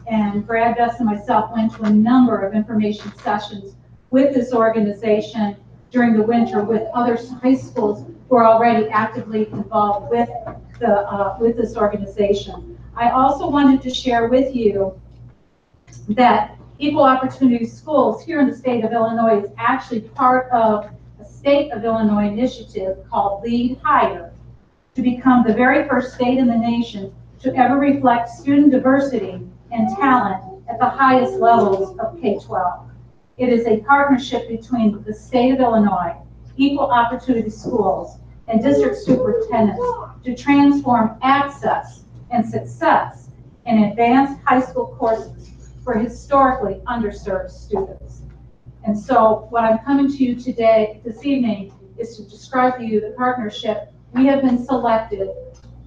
and Brad Bess and myself, went to a number of information sessions with this organization during the winter with other high schools who are already actively involved with this organization. I also wanted to share with you that Equal Opportunity Schools here in the state of Illinois is actually part of a state of Illinois initiative called Lead Higher to become the very first state in the nation to ever reflect student diversity and talent at the highest levels of K-12. It is a partnership between the state of Illinois, Equal Opportunity Schools, and district superintendents to transform access and success in advanced high school courses for historically underserved students. And so what I'm coming to you this evening, is to describe to you the partnership. We have been selected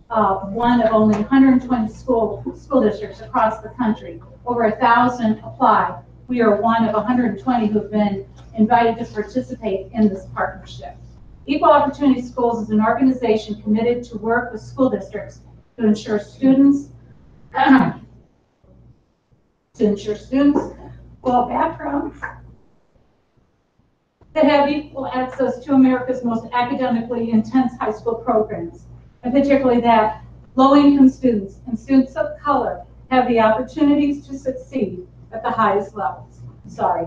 one of only 120 school districts across the country. Over 1,000 applied. We are one of 120 who have been invited to participate in this partnership. Equal Opportunity Schools is an organization committed to work with school districts to ensure students who have backgrounds that have equal access to America's most academically intense high school programs, and particularly that low-income students and students of color have the opportunities to succeed at the highest levels. Sorry.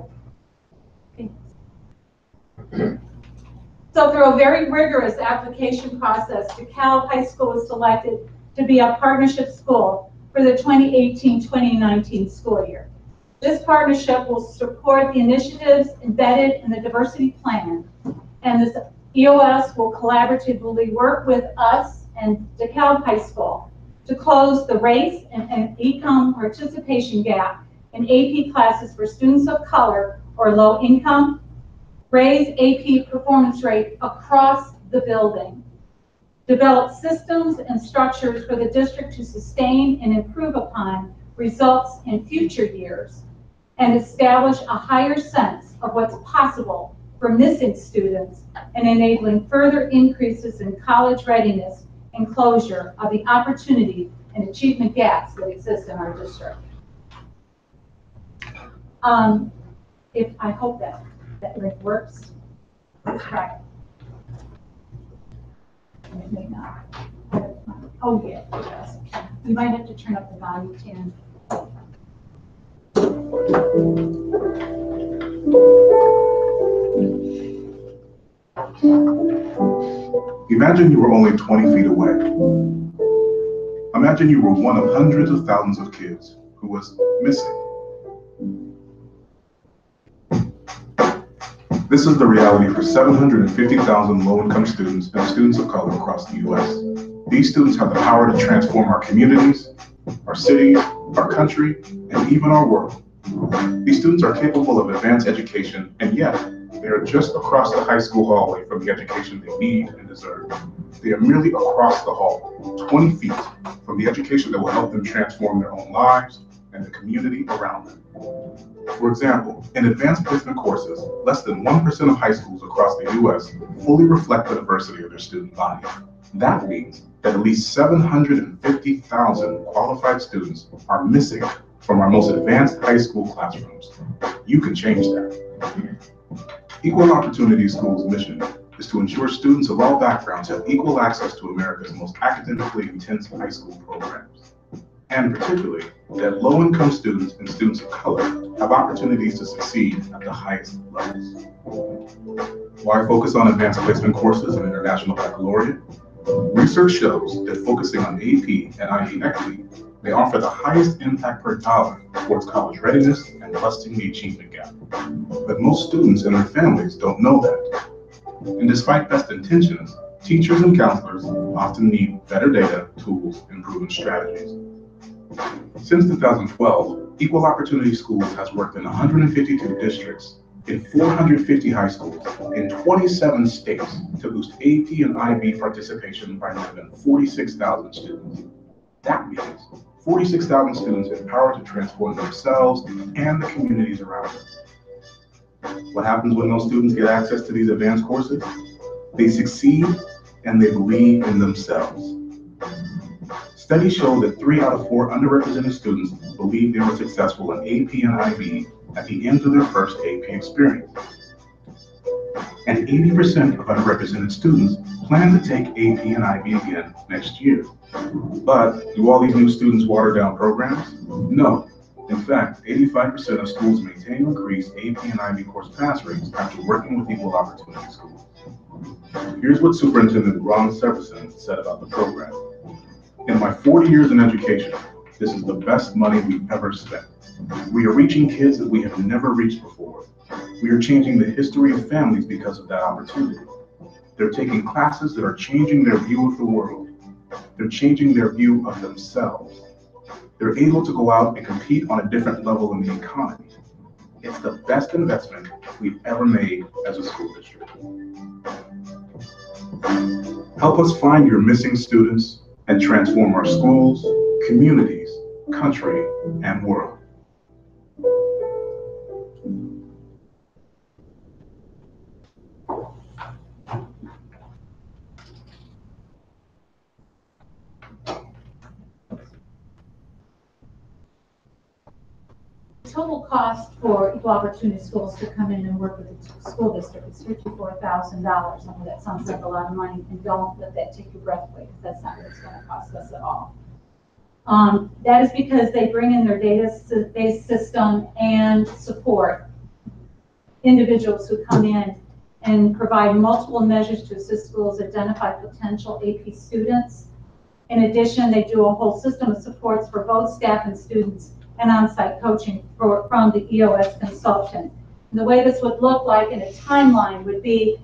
So through a very rigorous application process, Dekalb High School was selected to be a partnership school for the 2018-2019 school year. This partnership will support the initiatives embedded in the diversity plan, and this EOS will collaboratively work with us and Dekalb High School to close the race and income participation gap in AP classes for students of color or low income, raise AP performance rate across the building, develop systems and structures for the district to sustain and improve upon results in future years, and establish a higher sense of what's possible for missing students and enabling further increases in college readiness and closure of the opportunity and achievement gaps that exist in our district. I hope that link works. Let's try it. It may not. Oh yeah, it does. You might have to turn up the volume, Tim. Imagine you were only 20 feet away. Imagine you were one of hundreds of thousands of kids who was missing. This is the reality for 750,000 low-income students and students of color across the U.S. These students have the power to transform our communities, our cities, our country, and even our world. These students are capable of advanced education, and yet they are just across the high school hallway from the education they need and deserve. They are merely across the hall, 20 feet from the education that will help them transform their own lives and the community around them. For example, in advanced placement courses, less than 1% of high schools across the U.S. fully reflect the diversity of their student body. That means that at least 750,000 qualified students are missing from our most advanced high school classrooms. You can change that. Equal Opportunity School's mission is to ensure students of all backgrounds have equal access to America's most academically intense high school programs, and particularly that low-income students and students of color have opportunities to succeed at the highest levels. Why focus on advanced placement courses and international baccalaureate? Research shows that focusing on AP and IB equity may offer the highest impact per dollar towards college readiness and busting the achievement gap. But most students and their families don't know that. And despite best intentions, teachers and counselors often need better data, tools, and proven strategies. Since 2012, Equal Opportunity Schools has worked in 152 districts, in 450 high schools, in 27 states to boost AP and IB participation by more than 46,000 students. That means 46,000 students empowered to transform themselves and the communities around them. What happens when those students get access to these advanced courses? They succeed and they believe in themselves. Studies show that 3 out of 4 underrepresented students believe they were successful in AP and IB at the end of their first AP experience. And 80% of underrepresented students plan to take AP and IB again next year. But do all these new students water down programs? No. In fact, 85% of schools maintain or increase AP and IB course pass rates after working with Equal Opportunity Schools. Here's what Superintendent Ron Severson said about the program. In my 40 years in education, this is the best money we've ever spent. We are reaching kids that we have never reached before. We are changing the history of families because of that opportunity. They're taking classes that are changing their view of the world. They're changing their view of themselves. They're able to go out and compete on a different level in the economy. It's the best investment we've ever made as a school district. Help us find your missing students and transform our schools, communities, country, and world. Total cost for Equal Opportunity Schools to come in and work with the school district is $54,000. I know that sounds like a lot of money, and don't let that take your breath away, because that's not what it's going to cost us at all. That is because they bring in their database system and support individuals who come in and provide multiple measures to assist schools identify potential AP students. In addition, they do a whole system of supports for both staff and students and on-site coaching from the EOS consultant. And the way this would look like in a timeline would be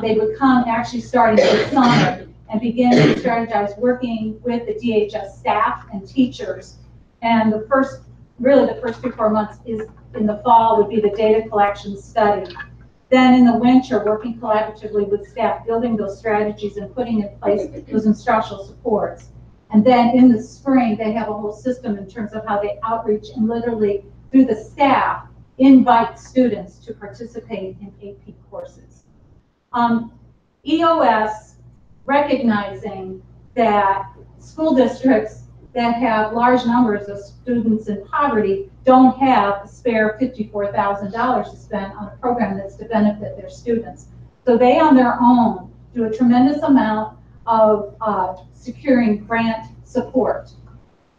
they would come actually starting this summer and begin to strategize working with the DHS staff and teachers. And the first 3-4 months is in the fall would be the data collection study. Then in the winter, working collaboratively with staff, building those strategies and putting in place those instructional supports. And then in the spring, they have a whole system in terms of how they outreach and literally, through the staff, invite students to participate in AP courses. EOS, recognizing that school districts that have large numbers of students in poverty don't have a spare $54,000 to spend on a program that's to benefit their students. So they, on their own, do a tremendous amount of securing grant support.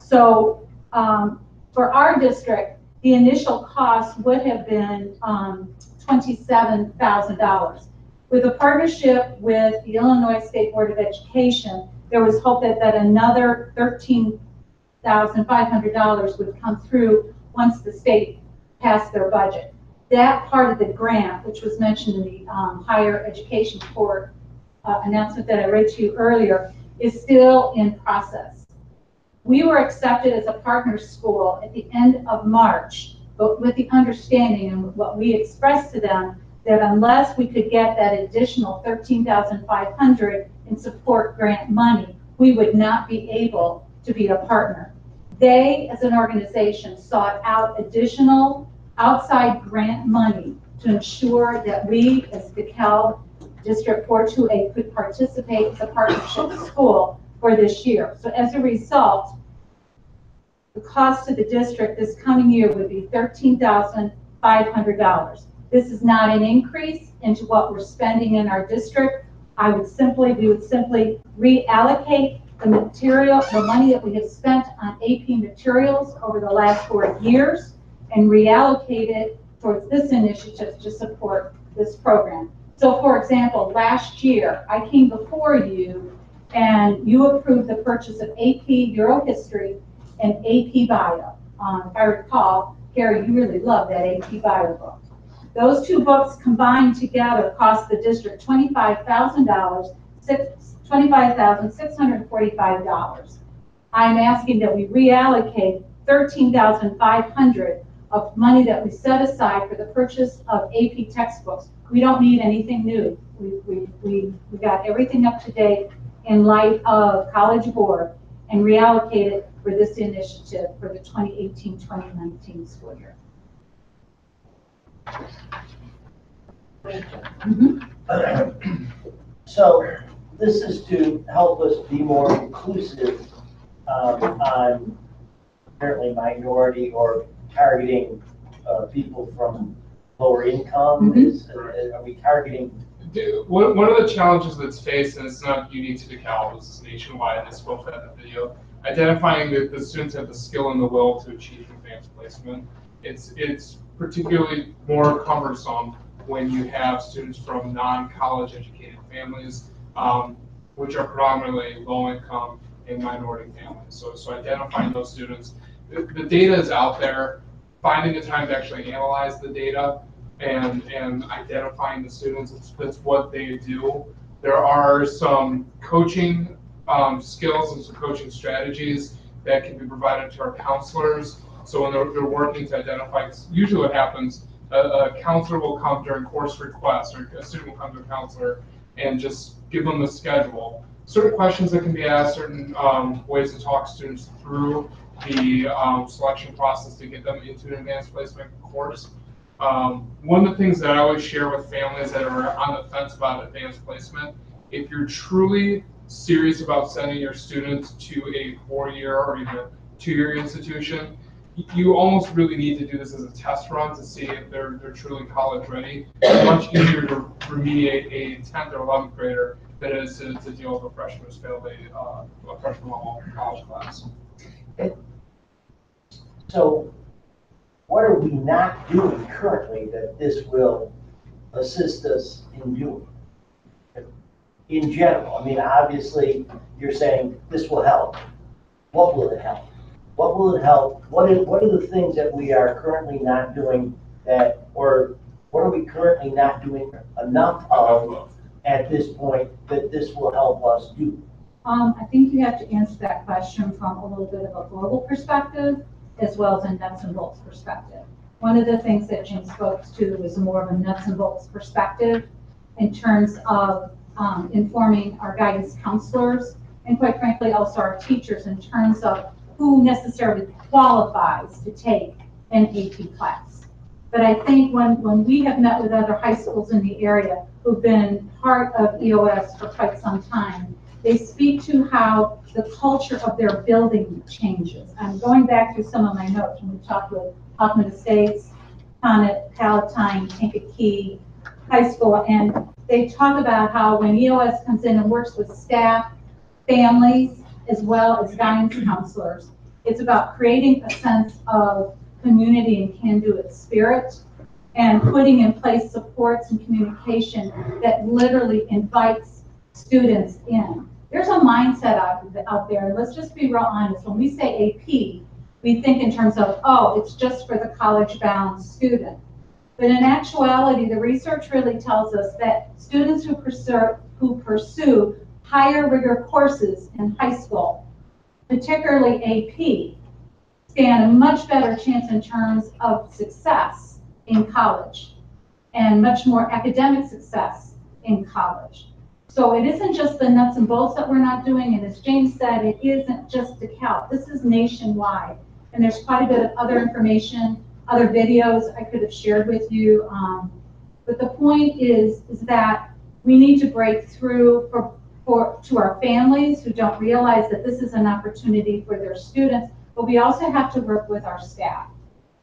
So for our district, the initial cost would have been $27,000, With a partnership with the Illinois State Board of Education, there was hope that another $13,500 would come through once the state passed their budget. That part of the grant, which was mentioned in the higher education board announcement that I read to you earlier, is still in process. We were accepted as a partner school at the end of March, but with the understanding and what we expressed to them that unless we could get that additional $13,500 in support grant money, we would not be able to be a partner. They, as an organization, sought out additional outside grant money to ensure that we, as Dekalb District 428, could participate as a partnership school for this year. So as a result, the cost to the district this coming year would be $13,500. This is not an increase into what we're spending in our district. We would simply reallocate the money that we have spent on AP materials over the last 4 years and reallocate it towards this initiative to support this program. So for example, last year, I came before you and you approved the purchase of AP Euro History and AP Bio. If I recall, Carrie, you really love that AP Bio book. Those two books combined together cost the district $25,645. I'm asking that we reallocate $13,500 of money that we set aside for the purchase of AP textbooks. We don't need anything new. We got everything up to date in light of College Board and reallocate it for this initiative for the 2018-2019 school year. So this is to help us be more inclusive on apparently minority or targeting people from lower income. Are we targeting? One of the challenges that's faced, and it's not unique to Dekalb, this is nationwide, as well as that video, identifying that the students have the skill and the will to achieve advanced placement. It's particularly more cumbersome when you have students from non-college educated families, which are predominantly low income and minority families. So identifying those students, the data is out there, finding the time to actually analyze the data and identifying the students, that's what they do. There are some coaching skills and some coaching strategies that can be provided to our counselors. So when they're working to identify, usually what happens, a counselor will come during course requests, or a student will come to a counselor and just give them the schedule. Certain questions that can be asked, certain ways to talk students through the selection process to get them into an advanced placement course. One of the things that I always share with families that are on the fence about advanced placement, if you're truly serious about sending your students to a 4-year or even a 2-year institution, you almost really need to do this as a test run to see if they're truly college ready. It's much easier to remediate a 10th or 11th grader than it is to deal with a freshman who's failed a freshman level college class. So what are we not doing currently that this will assist us in doing? In general, I mean, obviously, you're saying this will help. What will it help? What will it help? What are the things that we are currently not doing that, or what are we currently not doing enough of at this point that this will help us do? I think you have to answer that question from a little bit of a global perspective as well as a nuts and bolts perspective. One of the things that Jim spoke to was more of a nuts and bolts perspective in terms of informing our guidance counselors and quite frankly also our teachers in terms of who necessarily qualifies to take an AP class. But I think when we have met with other high schools in the area who've been part of EOS for quite some time, they speak to how the culture of their building changes. I'm going back through some of my notes when we talked with Hoffman Estates, Connet, Palatine, Kankakee High School, and they talk about how when EOS comes in and works with staff, families, as well as guidance counselors, it's about creating a sense of community and can-do-it spirit and putting in place supports and communication that literally invites students in. There's a mindset out there, and let's just be real honest. When we say AP, we think in terms of, oh, it's just for the college-bound student. But in actuality, the research really tells us that students who pursue higher rigor courses in high school, particularly AP, stand a much better chance in terms of success in college and much more academic success in college. So it isn't just the nuts and bolts that we're not doing, and as James said, it isn't just Dekalb. This is nationwide, and there's quite a bit of other information, other videos I could have shared with you. But the point is that we need to break through to our families who don't realize that this is an opportunity for their students, but we also have to work with our staff.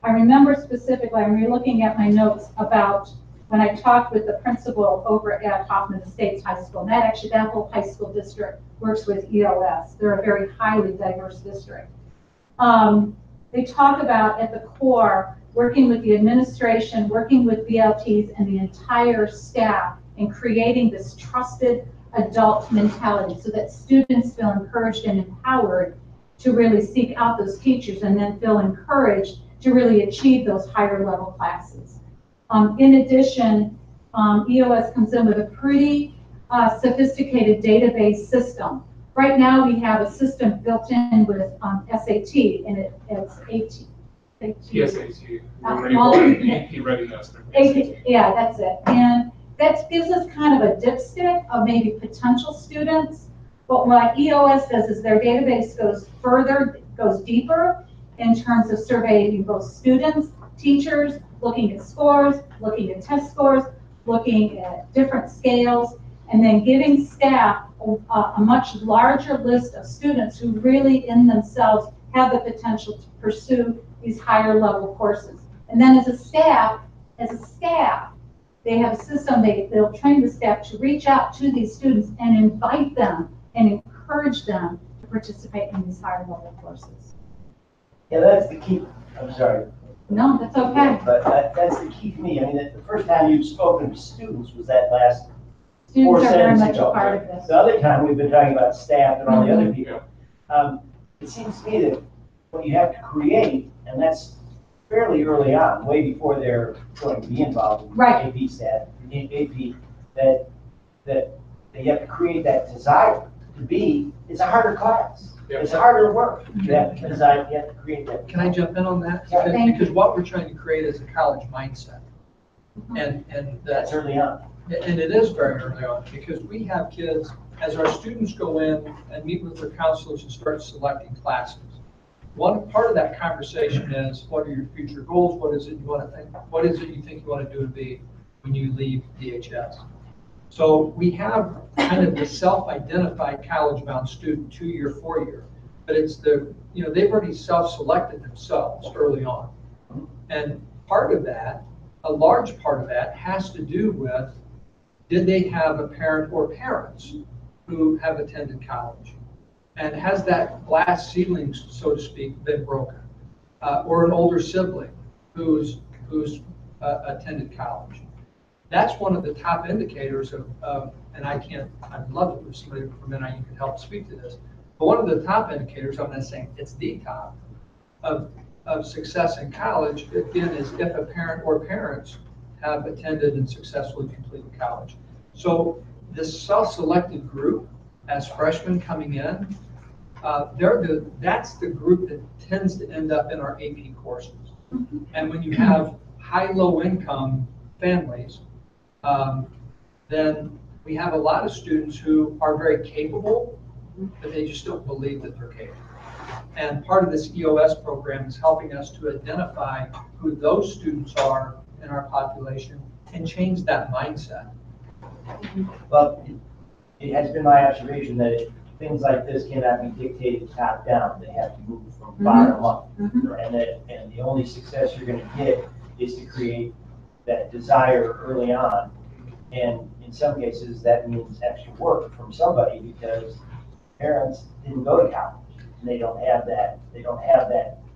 I remember specifically, I'm looking at my notes about when I talked with the principal over at Hoffman Estates High School, and that whole high school district works with EOS. They're a very highly diverse district. They talk about, at the core, working with the administration, working with BLTs and the entire staff in creating this trusted adult mentality so that students feel encouraged and empowered to really seek out those teachers and then feel encouraged to really achieve those higher level classes. In addition, EOS comes in with a pretty sophisticated database system. Right now we have a system built in with SAT, and it's PSAT, all- AP readiness. yeah, that's it. And that gives us kind of a dipstick of maybe potential students. But what EOS does is their database goes further, goes deeper in terms of surveying both students, teachers, looking at scores, looking at test scores, looking at different scales, and then giving staff a much larger list of students who really in themselves have the potential to pursue these higher level courses. And then as a staff, they have a system, they'll train the staff to reach out to these students and invite them and encourage them to participate in these higher level courses. Yeah, that's the key. I'm sorry. No, that's okay. But that's the key to me. I mean, the first time you've spoken to students was that last Students 4 are very sentences much a ago. part of this. The other time we've been talking about staff and all the other people. It seems to me that what you have to create, and that's fairly early on, way before they're going to be involved in AP staff, AP, that you have to create that desire to be. It's a harder class. It's harder work. You have to design, you have to create that. Can I jump in on that? Yeah. Because what we're trying to create is a college mindset. And that's early on. And it is very early on, because we have kids, as our students go in and meet with their counselors and start selecting classes, one part of that conversation is, what are your future goals? What is it you want to think? What is it you think you want to do and be when you leave DHS? So we have kind of the self-identified college-bound student, 2-year, 4-year, but it's they've already self-selected themselves early on. And part of that, a large part of that, has to do with, did they have a parent or parents who have attended college? And has that glass ceiling, so to speak, been broken? Or an older sibling who's attended college? That's one of the top indicators of and I'd love it if somebody from NIU could help speak to this, but one of the top indicators, I'm not saying it's the top, of success in college, again, is if a parent or parents have attended and successfully completed college. So this self-selected group, as freshmen coming in, that's the group that tends to end up in our AP courses. And when you have high, low income families, then we have a lot of students who are very capable, but they just don't believe that they're capable. And part of this EOS program is helping us to identify who those students are in our population and change that mindset. Well, it has been my observation that things like this cannot be dictated top down. They have to move from bottom up. And the only success you're going to get is to create that desire early on. And in some cases, that means extra work from somebody because parents didn't go to college. And they don't have that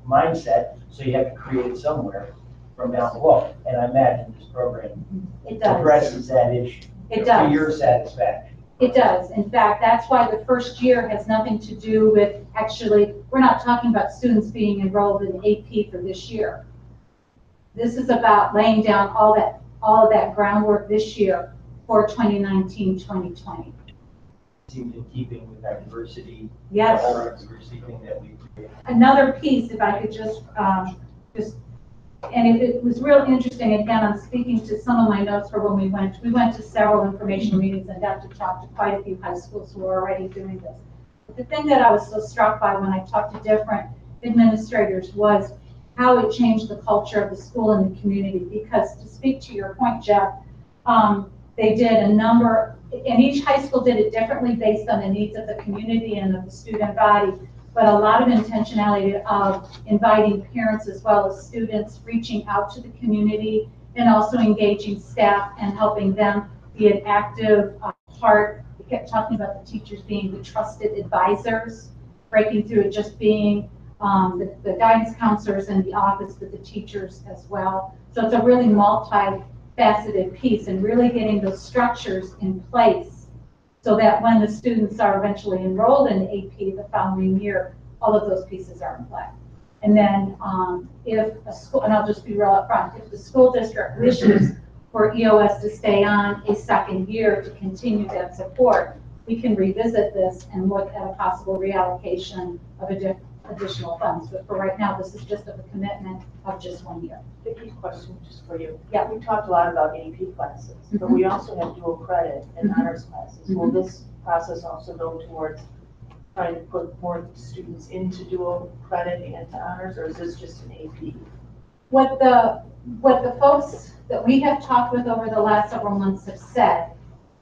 mindset, so you have to create it somewhere. from down below. And I imagine this program It does. addresses that issue. It To does. your satisfaction. It does. In fact, that's why the first year has nothing to do with, actually, we're not talking about students being enrolled in AP for this year. This is about laying down all of that groundwork this year for 2019, 2020. Seems in keeping with our diversity. Yes. The whole diversity thing that we create. Another piece, if I could and it was real interesting, again, I'm speaking to some of my notes for when we went to several informational meetings and got to talk to quite a few high schools who are already doing this. But the thing that I was so struck by when I talked to different administrators was how it changed the culture of the school and the community. Because to speak to your point, Jeff, they did a number, and each high school did it differently based on the needs of the community and of the student body. But a lot of intentionality of inviting parents as well as students, reaching out to the community, and also engaging staff and helping them be an active part. We kept talking about the teachers being the trusted advisors, breaking through it just being the guidance counselors in the office, but the teachers as well. So it's a really multifaceted piece, and really getting those structures in place so that when the students are eventually enrolled in AP the following year, all of those pieces are in play. And then if a school, and I'll just be real upfront, if the school district wishes for EOS to stay on a second year to continue that support, we can revisit this and look at a possible reallocation of additional funds. But for right now, this is just a commitment of just 1 year. Vicki, question just for you. Yeah. We talked a lot about AP classes, but we also have dual credit and honors classes. Will this process also go towards trying to put more students into dual credit and to honors, or is this just an AP? What the folks that we have talked with over the last several months have said,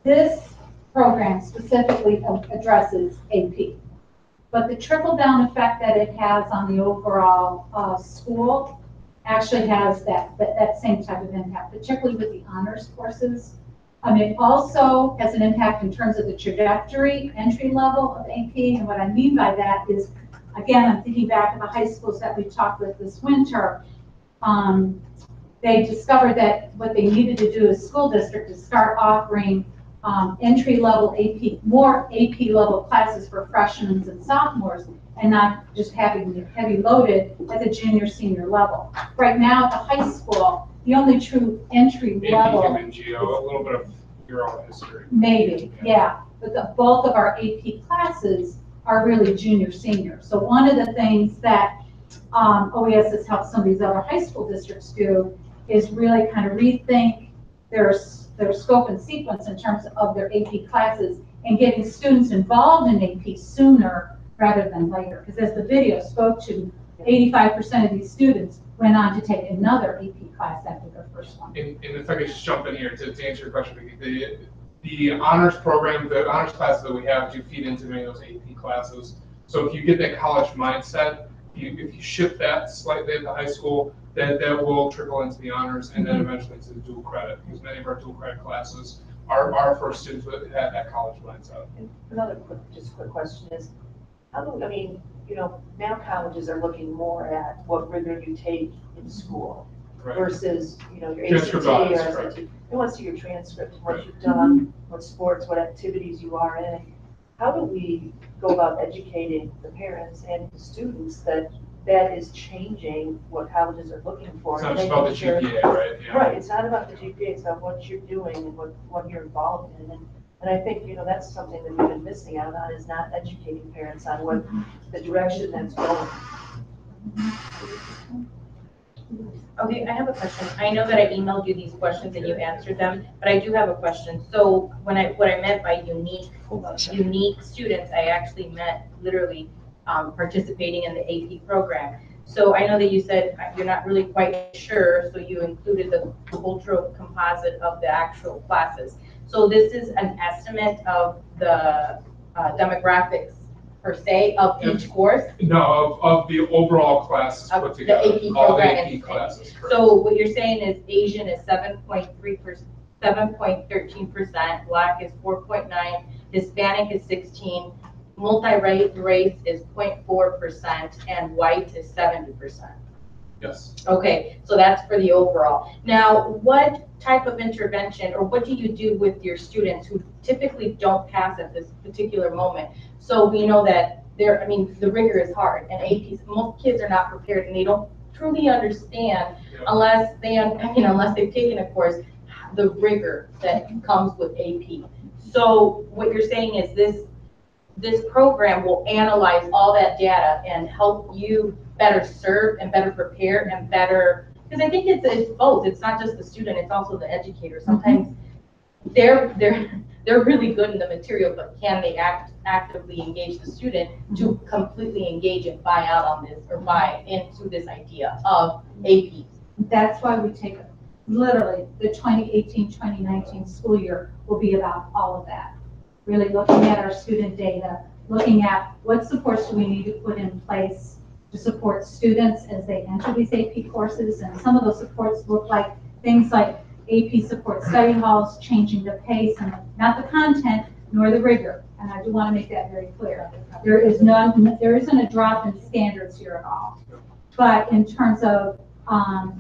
this program specifically addresses AP. But the trickle-down effect that it has on the overall school actually has that same type of impact, particularly with the honors courses. It also has an impact in terms of the trajectory, entry level of AP, and what I mean by that is, again, I'm thinking back to the high schools that we talked with this winter. They discovered that what they needed to do as school district is start offering entry-level AP, more AP level classes for freshmen and sophomores, and not just having heavy loaded at the junior, senior level. Right now at the high school, the only true entry level. AP, human geo, a little bit of Euro history. Maybe, yeah. But the bulk of our AP classes are really junior, senior. So one of the things that OES has helped some of these other high school districts do is really kind of rethink their scope and sequence in terms of their AP classes and getting students involved in AP sooner rather than later. Because as the video spoke to, 85% of these students went on to take another AP class after their first one. And if I could just jump in here to answer your question, the honors program, the honors classes that we have do feed into many of those AP classes. So if you get that college mindset, if you shift that slightly at the high school, that will trickle into the honors and then eventually to the dual credit, because many of our dual credit classes are for students that have that college mindset. And another quick question is, now colleges are looking more at what rigor you take in school versus, your ACT or SAT. They want to see your transcripts, what you've done, what sports, what activities you are in. How do we go about educating the parents and the students that is changing what colleges are looking for? It's not just about the GPA, right? Yeah. Right, it's not about the GPA, it's about what you're doing and what you're involved in. And I think, that's something that we've been missing out on, is not educating parents on what the direction that's going. Okay, I have a question. I know that I emailed you these questions and you answered them, but I do have a question. So what I meant by unique students, I actually meant literally participating in the AP program. So I know that you said you're not really quite sure, so you included the cultural composite of the actual classes. So this is an estimate of the demographics per se of each course? No, of the overall classes put together. The AP all the program. AP classes. Correct. So what you're saying is Asian is 7.3%, 7.13%, Black is 4.9%, Hispanic is 16%, multi-race is 0.4%, and white is 70%. Yes. Okay, so that's for the overall. Now, what type of intervention, or what do you do with your students who typically don't pass at this particular moment? So we know that I mean, the rigor is hard, and APs, most kids are not prepared, and they don't truly understand unless they've taken a course, the rigor that comes with AP. So what you're saying is this program will analyze all that data and help you better serve and better prepare and better, because I think it's both. It's not just the student, it's also the educator. Sometimes they're really good in the material, but can they actively engage the student to completely engage and buy out on this or buy into this idea of AP? That's why we take, literally, the 2018-2019 school year will be about all of that. Really looking at our student data, looking at what supports do we need to put in place to support students as they enter these AP courses. And some of those supports look like things like AP support study halls, changing the pace, and not the content nor the rigor. And I do want to make that very clear. There isn't a drop in standards here at all. But in terms of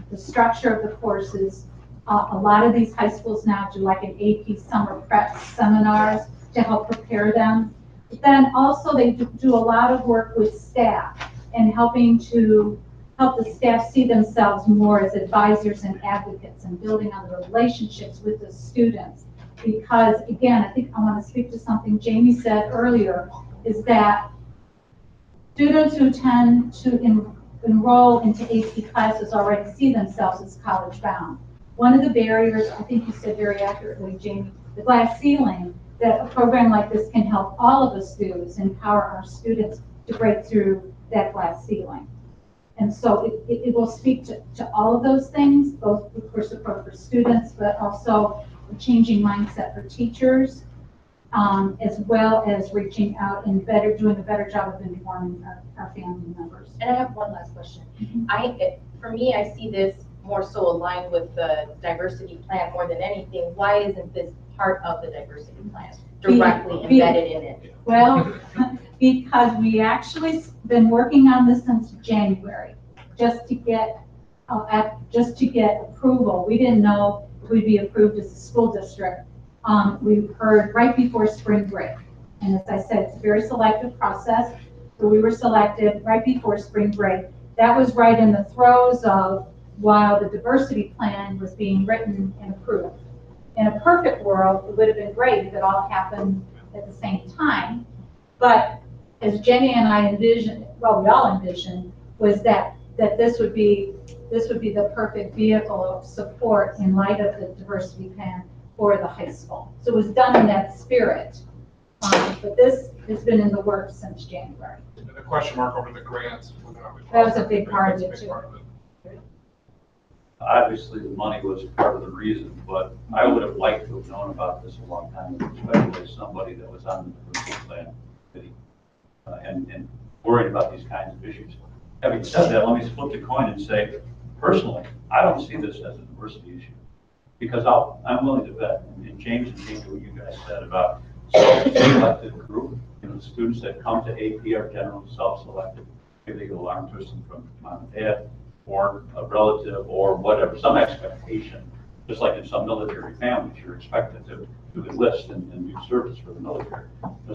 the structure of the courses, a lot of these high schools now do like an AP summer prep seminars to help prepare them. But then also they do a lot of work with staff and helping to help the staff see themselves more as advisors and advocates and building on the relationships with the students. Because again, I think I want to speak to something Jamie said earlier, is that students who tend to enroll into AP classes already see themselves as college bound. One of the barriers, I think you said very accurately, Jamie, the glass ceiling, that a program like this can help all of us do is empower our students to break through that glass ceiling. And so it will speak to all of those things, both for support for students, but also a changing mindset for teachers, as well as reaching out and doing a better job of informing our family members. And I have one last question. For me, I see this more so aligned with the diversity plan more than anything. Why isn't this part of the diversity plan directly embedded in it? Well, because we actually been working on this since January, just to get approval. We didn't know if we'd be approved as a school district. We heard right before spring break. And as I said, it's a very selective process. So we were selected right before spring break. That was right in the throes of while the diversity plan was being written and approved. In a perfect world, it would have been great if it all happened at the same time. But as Jenny and I envisioned, well, we all envisioned, was that this would be the perfect vehicle of support in light of the diversity plan for the high school. So it was done in that spirit. But this has been in the works since January. And the question mark over the grants. That was a big part of it too. Obviously, the money was part of the reason, but I would have liked to have known about this a long time ago, especially as somebody that was on the diversity plan committee and worried about these kinds of issues. Having said that, let me flip the coin and say, personally, I don't see this as a diversity issue because I'm willing to bet, and James and Jamie, what you guys said about self-selected group, the students that come to AP are generally self-selected. Maybe they get alarm twisting from mom and dad, or a relative, or whatever, some expectation, just like in some military families, you're expected to enlist and do service for the military.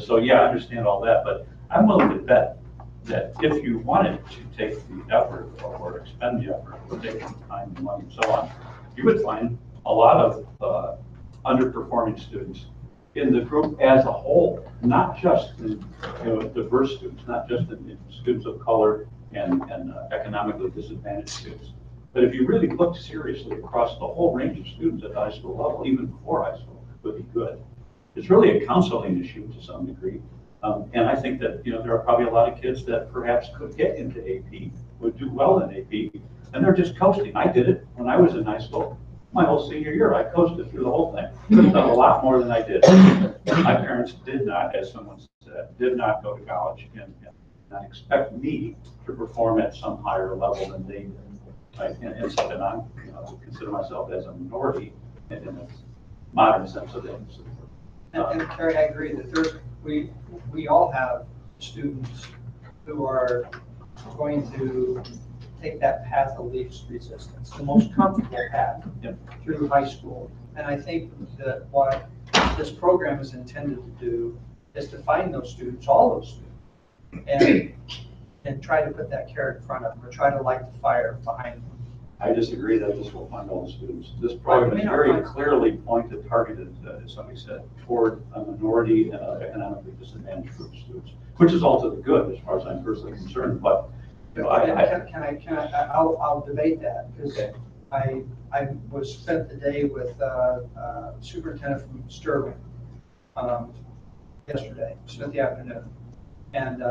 So yeah, I understand all that, but I'm willing to bet that if you wanted to take the effort or expend the effort or take the time, the money, and so on, you would find a lot of underperforming students in the group as a whole, not just in diverse students, not just in students of color and economically disadvantaged students. But if you really look seriously across the whole range of students at the high school level, even before high school, it would be good. It's really a counseling issue to some degree. And I think that there are probably a lot of kids that perhaps could get into AP, would do well in AP, and they're just coasting. I did it when I was in high school. My whole senior year, I coasted through the whole thing. Could have done a lot more than I did. My parents did not, as someone said, did not go to college and not expect me to perform at some higher level than they did. Right? And so then I consider myself as a minority in the modern sense of things. And Terry, I agree that we all have students who are going to take that path of least resistance, the most comfortable path through high school. And I think that what this program is intended to do is to find those students, all those students, and try to put that carrot in front of them, or try to light the fire behind them. I disagree that this will fund all the students. This program is very clearly pointed, targeted, as somebody said, toward a minority and economically disadvantaged group of students, which is all to the good as far as I'm personally concerned, but, you know, I'll debate that, because I spent the day with Superintendent from Sterling yesterday, spent the afternoon, and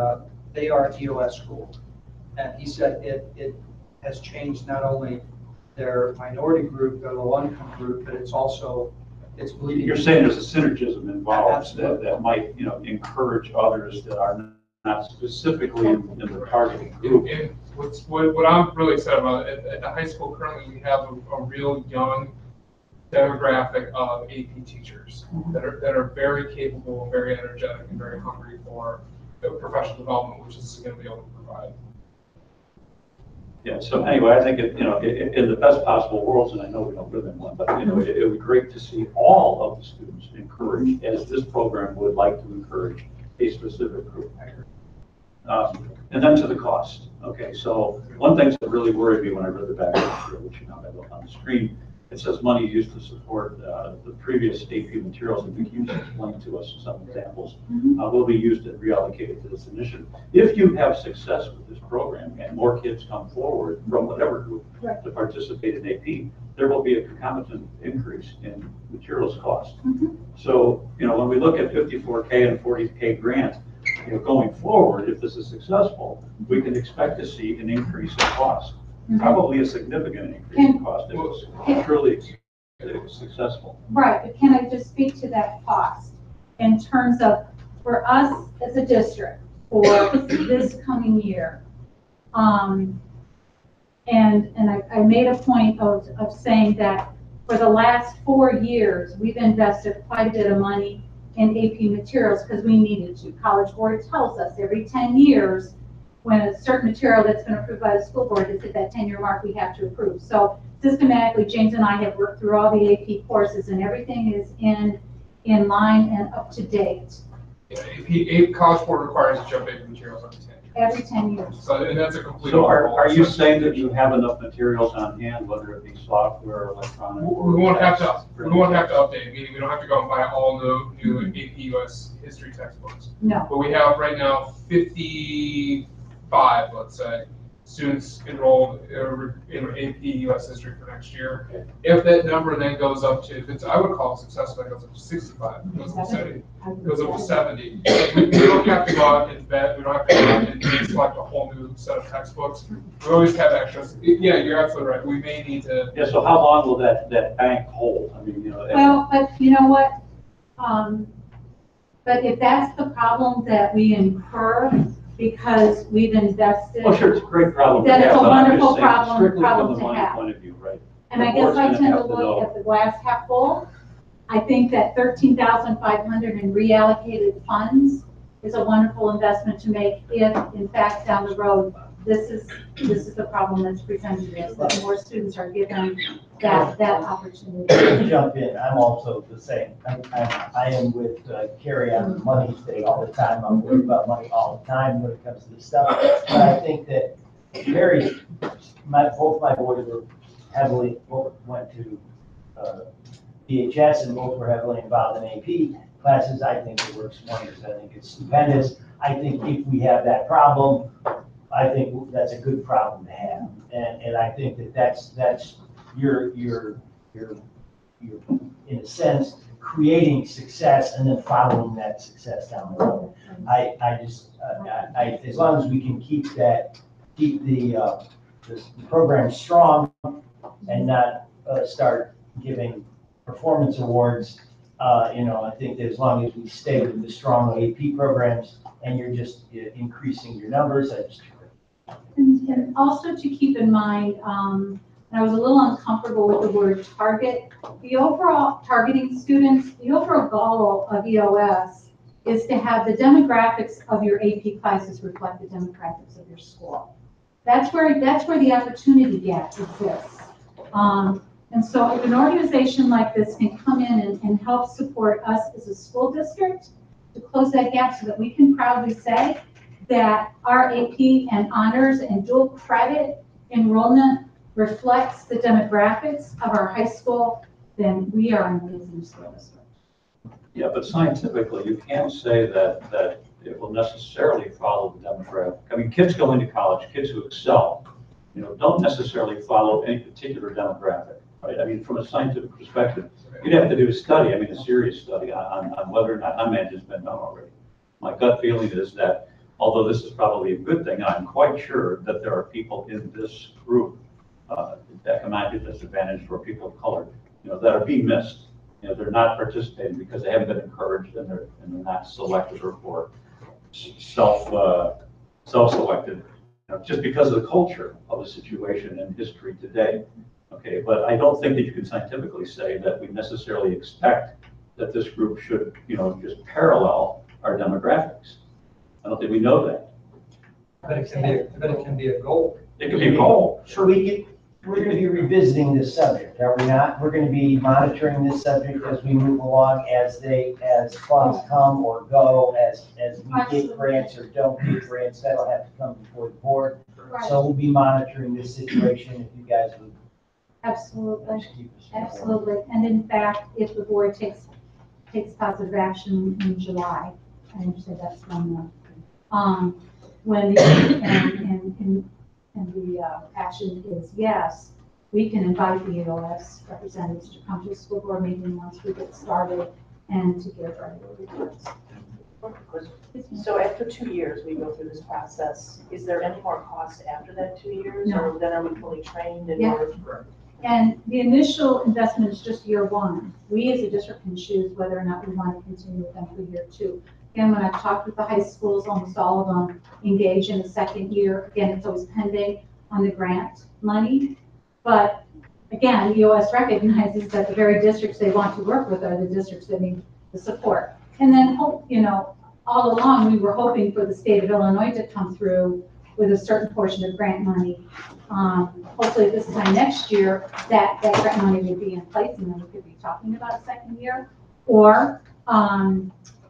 they are a EOS school, and he said it has changed not only their minority group, their low-income group, but it's also, it's bleeding. You're saying there's a synergism involved that might, you know, encourage others that are not specifically in the targeted group. And what I'm really excited about, at the high school currently, we have a real young demographic of AP teachers that are very capable, very energetic, and very hungry for professional development, which is going to be able to provide. Yeah, so anyway, I think, in the best possible worlds, and I know we don't live in one, but you know, it would be great to see all of the students encouraged, as this program would like to encourage a specific group. And then to the cost. Okay, so one thing that really worried me when I read the background, which you know I look on the screen, it says money used to support the previous AP materials, and Vicki explained to us some examples, will be used and reallocated to this initiative. If you have success with this program and more kids come forward from whatever group to participate in AP, there will be a concomitant increase in materials cost. So, you know, when we look at 54K and 40K grant, you know, going forward, if this is successful, we can expect to see an increase in cost. Probably a significant increase in cost if it's truly successful. Right, but can I just speak to that cost in terms of, for us as a district, for this coming year? And I made a point of saying that for the last 4 years, we've invested quite a bit of money in AP materials because we needed to. College Board tells us every 10 years, when a certain material that's been approved by the school board is at that 10-year mark, we have to approve. So systematically, James and I have worked through all the AP courses, and everything is in line and up to date. Yeah, College Board requires to jump AP materials every 10 years. So, and that's a complete. So are you saying that you have enough materials on hand, whether it be software or electronic? We won't have to update, meaning we don't have to go and buy all new AP US history textbooks. No. But we have right now 55, let's say, students enrolled in AP US history for next year. Okay. If that number then goes up to, I would call it successful, it goes up to 65, it goes up to 70, it goes up to 70. We don't have to go out and vet, we don't have to go out and select a whole new set of textbooks. We always have extras. Yeah, you're absolutely right. We may need to. Yeah, so how long will that bank hold? I mean, you know. Well, but you know what? But if that's the problem that we incur, because we've invested. Oh, sure, it's a great problem. That it's a wonderful problem strictly from the to money have. point of view, right? And I guess I tend to look at the glass half full. I think that 13,500 in reallocated funds is a wonderful investment to make if, in fact, down the road, this is the problem that's presented to us, that more students are given that opportunity. To jump in, I'm also the same. I am with Carrie on the money thing all the time. I'm worried about money all the time when it comes to this stuff. But I think that Carrie, both my boys were both went to BHS, and both were heavily involved in AP classes. I think it works wonders. I think it's stupendous. I think if we have that problem, I think that's a good problem to have. And I think that's you're in a sense creating success and then following that success down the road. I as long as we can keep the program strong and not start giving performance awards, I think that as long as we stay with the strong AP programs and you're just increasing your numbers, And also to keep in mind, I was a little uncomfortable with the word target. The overall targeting students, the overall goal of EOS is to have the demographics of your AP classes reflect the demographics of your school. That's where the opportunity gap exists. And so if an organization like this can come in and help support us as a school district to close that gap so that we can proudly say that our AP and honors and dual credit enrollment reflects the demographics of our high school, then we are an amazing school district. Yeah, but scientifically, you can't say that it will necessarily follow the demographic. I mean, kids go into college, kids who excel, don't necessarily follow any particular demographic, right? I mean, from a scientific perspective, you'd have to do a study, a serious study on whether or not, I imagine it's been done already. My gut feeling is that, although this is probably a good thing, I'm quite sure that there are people in this group, economically disadvantaged or people of color, that are being missed. They're not participating because they haven't been encouraged and they're not selected or self-selected, just because of the culture of the situation and history today. Okay, but I don't think that you can scientifically say that we necessarily expect that this group should, just parallel our demographics. I don't think we know that. But it can be a goal. It can be a goal. So we're going to be revisiting this subject, are we not? We're going to be monitoring this subject as we move along, as funds come or go, as we get grants or don't get grants, that'll have to come before the board. Right. So we'll be monitoring this situation if you guys would. Absolutely, absolutely. And in fact, if the board takes positive action in July, I understand that's when the action is yes, we can invite the EOS representatives to come to the school board meeting once we get started and to give our reports. So after 2 years, we go through this process. Is there any more cost after that 2 years? No. Or then are we fully trained and Yeah. we're? And the initial investment is just year one. We as a district can choose whether or not we want to continue with them for year two. Again, when I've talked with the high schools, almost all of them engage in the second year. Again, it's always pending on the grant money. But again, EOS recognizes that the very districts they want to work with are the districts that need the support. And then, all along, we were hoping for the state of Illinois to come through with a certain portion of grant money. Hopefully this time next year, that grant money would be in place and then we could be talking about a second year. Or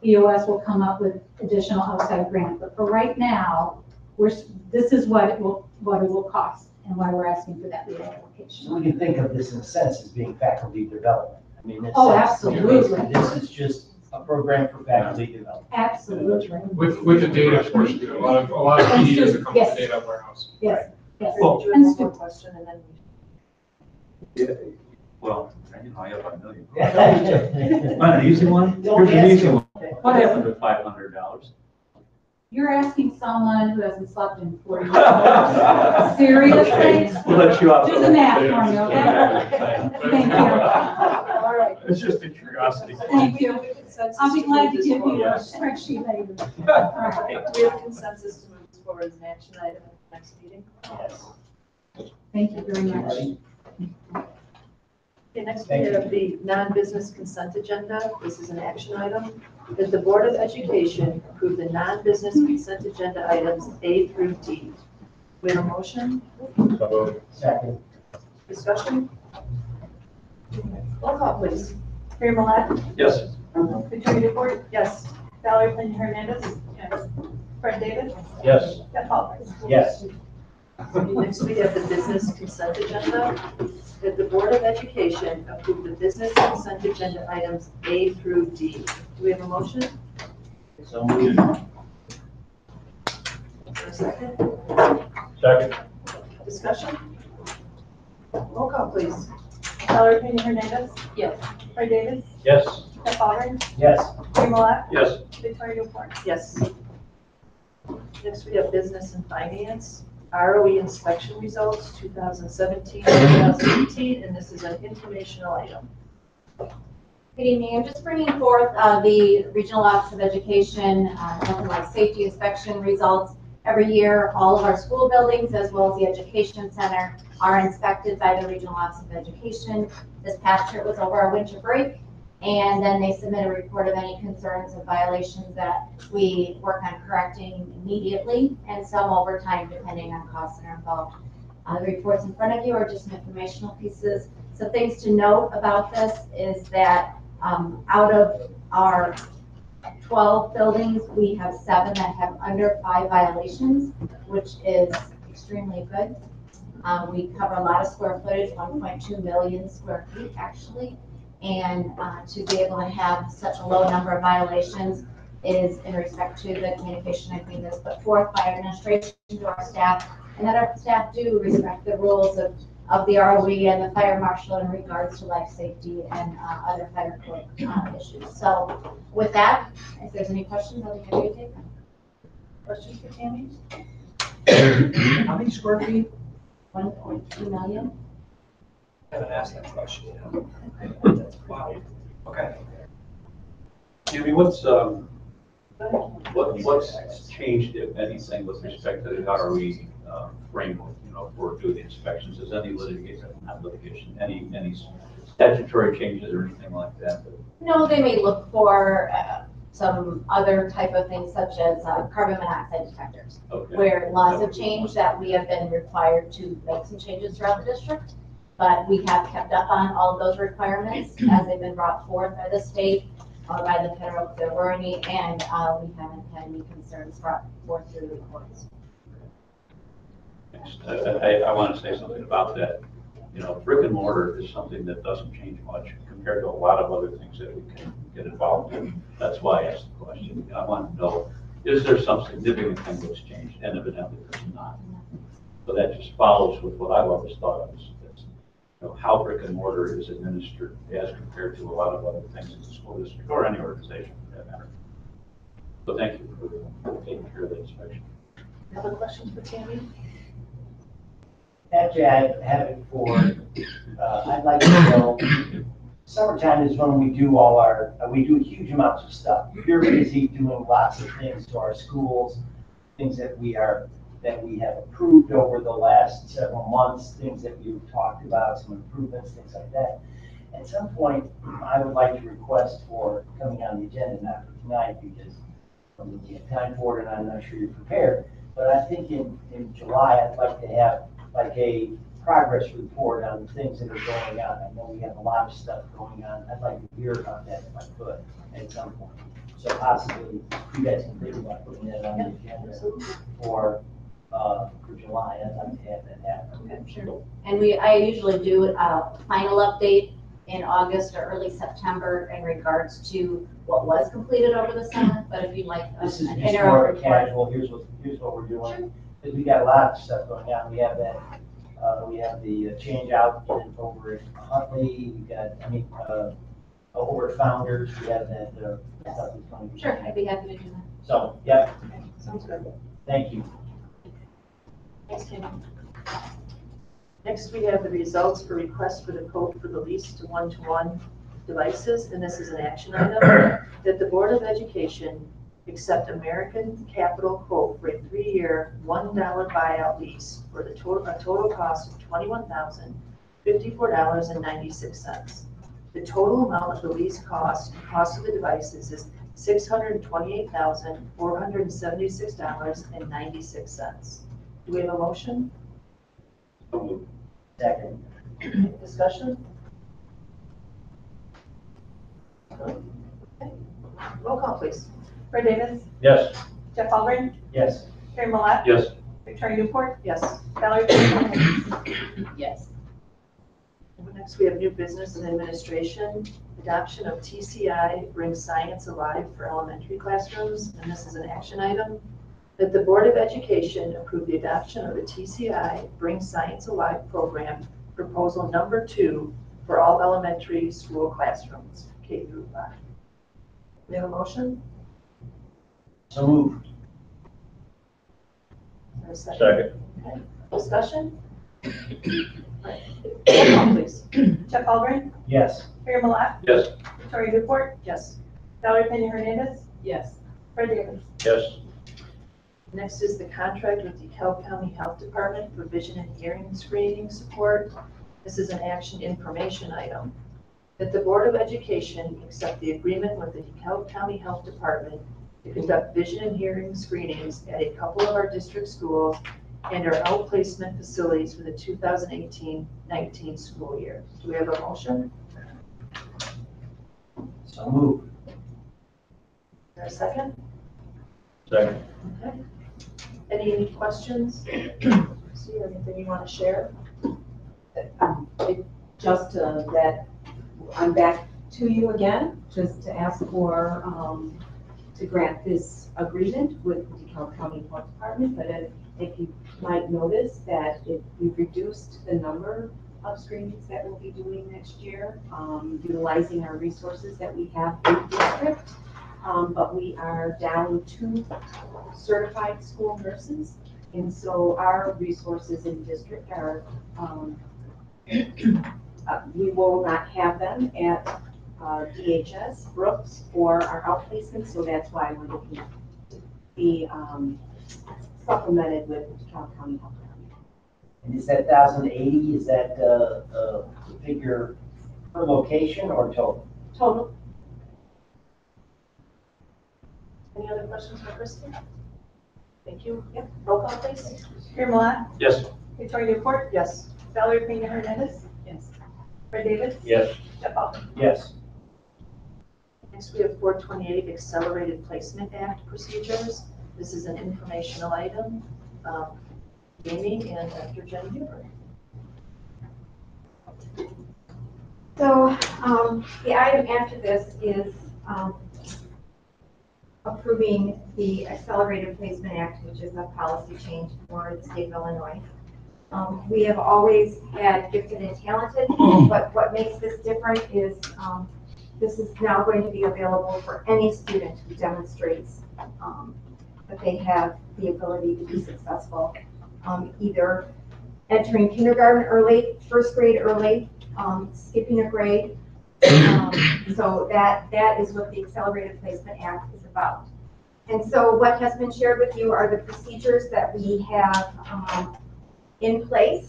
EOS will come up with additional outside grant. But for right now, this is what it will cost and why we're asking for that reallocation. So we can think of this in a sense as being faculty development. I mean, it's. Absolutely. This is just a program for faculty development. Absolutely. With the data portion, a lot of PDs that come with the data warehouse. Yes, yes. Well, do you have one more question and then? Yeah, well, I have a million. Want an easy one? Here's an easy one. What happened to $500? You're asking someone who hasn't slept in 40 years. Seriously? We'll let you out. Do the math for me, okay? Thank you. All right. It's just a curiosity. Thank you. I'll be glad to give you a spreadsheet later. All right. We have consensus to move this forward as an action item at the next meeting? Yes. Thank you very much. Okay, next we have the non-business consent agenda. This is an action item. That the Board of Education approve the non-business consent agenda items A through D. We have a motion? Second. Discussion? Roll call, please. Mayor Millet? Yes. Victoria Newport? Yes. Valerie Plante Hernandez? Yes. Fred Davis? Yes. Dekalb? Yes. Next, we have the business consent agenda. That the Board of Education approve the business consent agenda items A through D. Do we have a motion? So moved. For a second? Second. Discussion? Roll call, please. Valerie Plante Hernandez? Yes. Fred Davis? Yes. Dekalb? Yes. Mayor Millet? Yes. Victoria Newport? Yes. Next, we have business and finance. ROE inspection results, 2017, 2018, and this is an informational item. Good evening. I'm just bringing forth the Regional Office of Education Health and Life Safety inspection results. Every year, all of our school buildings, as well as the Education Center, are inspected by the Regional Office of Education. This past year was over our winter break, And then they submit a report of any concerns and violations that we work on correcting immediately, and some over time, depending on costs that are involved. The reports in front of you are just some informational pieces. So things to note about this is that out of our 12 buildings, we have 7 that have under 5 violations, which is extremely good. We cover a lot of square footage, 1.2 million square feet actually, and to be able to have such a low number of violations is in respect to the communication. I think this put forth by our administration to our staff, and that our staff do respect the rules of the ROE and the fire marshal in regards to life safety and other fire code issues. So with that, if there's any questions, I'll be happy to take them. Questions for Tammy? How many square feet? 1.2 million. I haven't asked that question yet. Wow, okay. Jamie, what's changed, if anything, with respect to the ROE framework, for doing the inspections? Is any litigation, any statutory changes or anything like that? No, they may look for some other type of things such as carbon monoxide detectors, where laws have changed that we have been required to make some changes throughout the district. But we have kept up on all of those requirements as they've been brought forth by the state or by the federal if there were any, and we haven't had any concerns brought forth through the reports. I want to say something about that. Brick and mortar is something that doesn't change much compared to a lot of other things that we can get involved in. That's why I asked the question. I want to know, is there some significant thing that's changed? And evidently there's not. So that just follows with what I've always thought of as how brick and mortar is administered as compared to a lot of other things in the school district or any organization for that matter. So thank you for taking care of the inspection. Other questions for Tammy? Actually, I have it for, I'd like to know, summertime is when we do we do huge amounts of stuff. You're busy doing lots of things to our schools, things that we have approved over the last several months, things that we've talked about, some improvements, things like that. At some point, I would like to request for coming on the agenda, not for tonight, because we have time for it and I'm not sure you're prepared, but I think in July, I'd like to have like a progress report on the things that are going on. I know we have a lot of stuff going on. I'd like to hear about that if I could at some point. So possibly you guys can think about putting that on the agenda for July. I'd like to have that happen. Okay, sure. And I usually do a final update in August or early September in regards to what was completed over the summer. But if you'd like this is an just interim more of a report. casual, here's what we're doing. Because we got a lot of stuff going on. We have that, we have the change out over at Huntley. We got, over at Founders. We have that stuff that's going to be. Sure, I'd be happy to do that. So, yeah. Okay, sounds good. Thank you. Thanks, Tammy. Next, we have the results for request for the quote for the lease to one-to-one devices, and this is an action item that the Board of Education accept American Capital quote for a 3-year, $1 buyout lease for a total cost of $21,054.96. The total amount of the lease cost of the devices is $628,476.96. Do we have a motion? Second. Discussion? Okay. Roll call, please. Fred Davis, Yes. Jeff Albrecht, Yes. Terry Millet, Yes. Victoria Newport, Yes. Valerie Fitzgerald. Yes. Next, we have new business and administration. Adoption of TCI brings science alive for elementary classrooms, and this is an action item. That the Board of Education approve the adoption of the TCI Bring Science Alive program, proposal number 2 for all elementary school classrooms, K through 5. We have a motion? So moved. Is there a second? Okay. Discussion? Right. Roll call, please. Jeff Albrecht, Yes. Terry Millet, Yes. Victoria Newport, Yes. Valerie Hernandez, Yes. Fred Davis. Yes. Next is the contract with Dekalb County Health Department for vision and hearing screening support. This is an action information item. that the Board of Education accept the agreement with the DeKalb County Health Department to conduct vision and hearing screenings at a couple of our district schools and our outplacement facilities for the 2018-19 school year. Do we have a motion? So moved. Is there a second? Second. Okay. Any questions? See anything you want to share? Just that I'm back to you again, just to ask for, to grant this agreement with the DeKalb County Health Department, but if you might notice that we've reduced the number of screenings that we'll be doing next year, utilizing our resources that we have in district. But we are down 2 certified school nurses, and so our resources in district are, we will not have them at DHS, Brooks, or our outplacement, so that's why we're looking to be supplemented with DeKalb County Health Department. And is that 1,080, is that the figure per location or total? Total. Any other questions for Kristen? Thank you. Yep. Roll call, please. Chair Millat, Yes. Victoria Newport, Yes. Valerie Pena Hernandez, Yes. Fred Davis, Yes. Jeff Alvin. Yes. Next, we have 428 Accelerated Placement Act procedures. This is an informational item. Amy and Dr. Jen Huber. So, the item after this is, approving the Accelerated Placement Act, which is a policy change for the state of Illinois. We have always had gifted and talented, but what makes this different is this is now going to be available for any student who demonstrates that they have the ability to be successful, either entering kindergarten early, first grade early, skipping a grade. So that is what the Accelerated Placement Act is about. And so what has been shared with you are the procedures that we have in place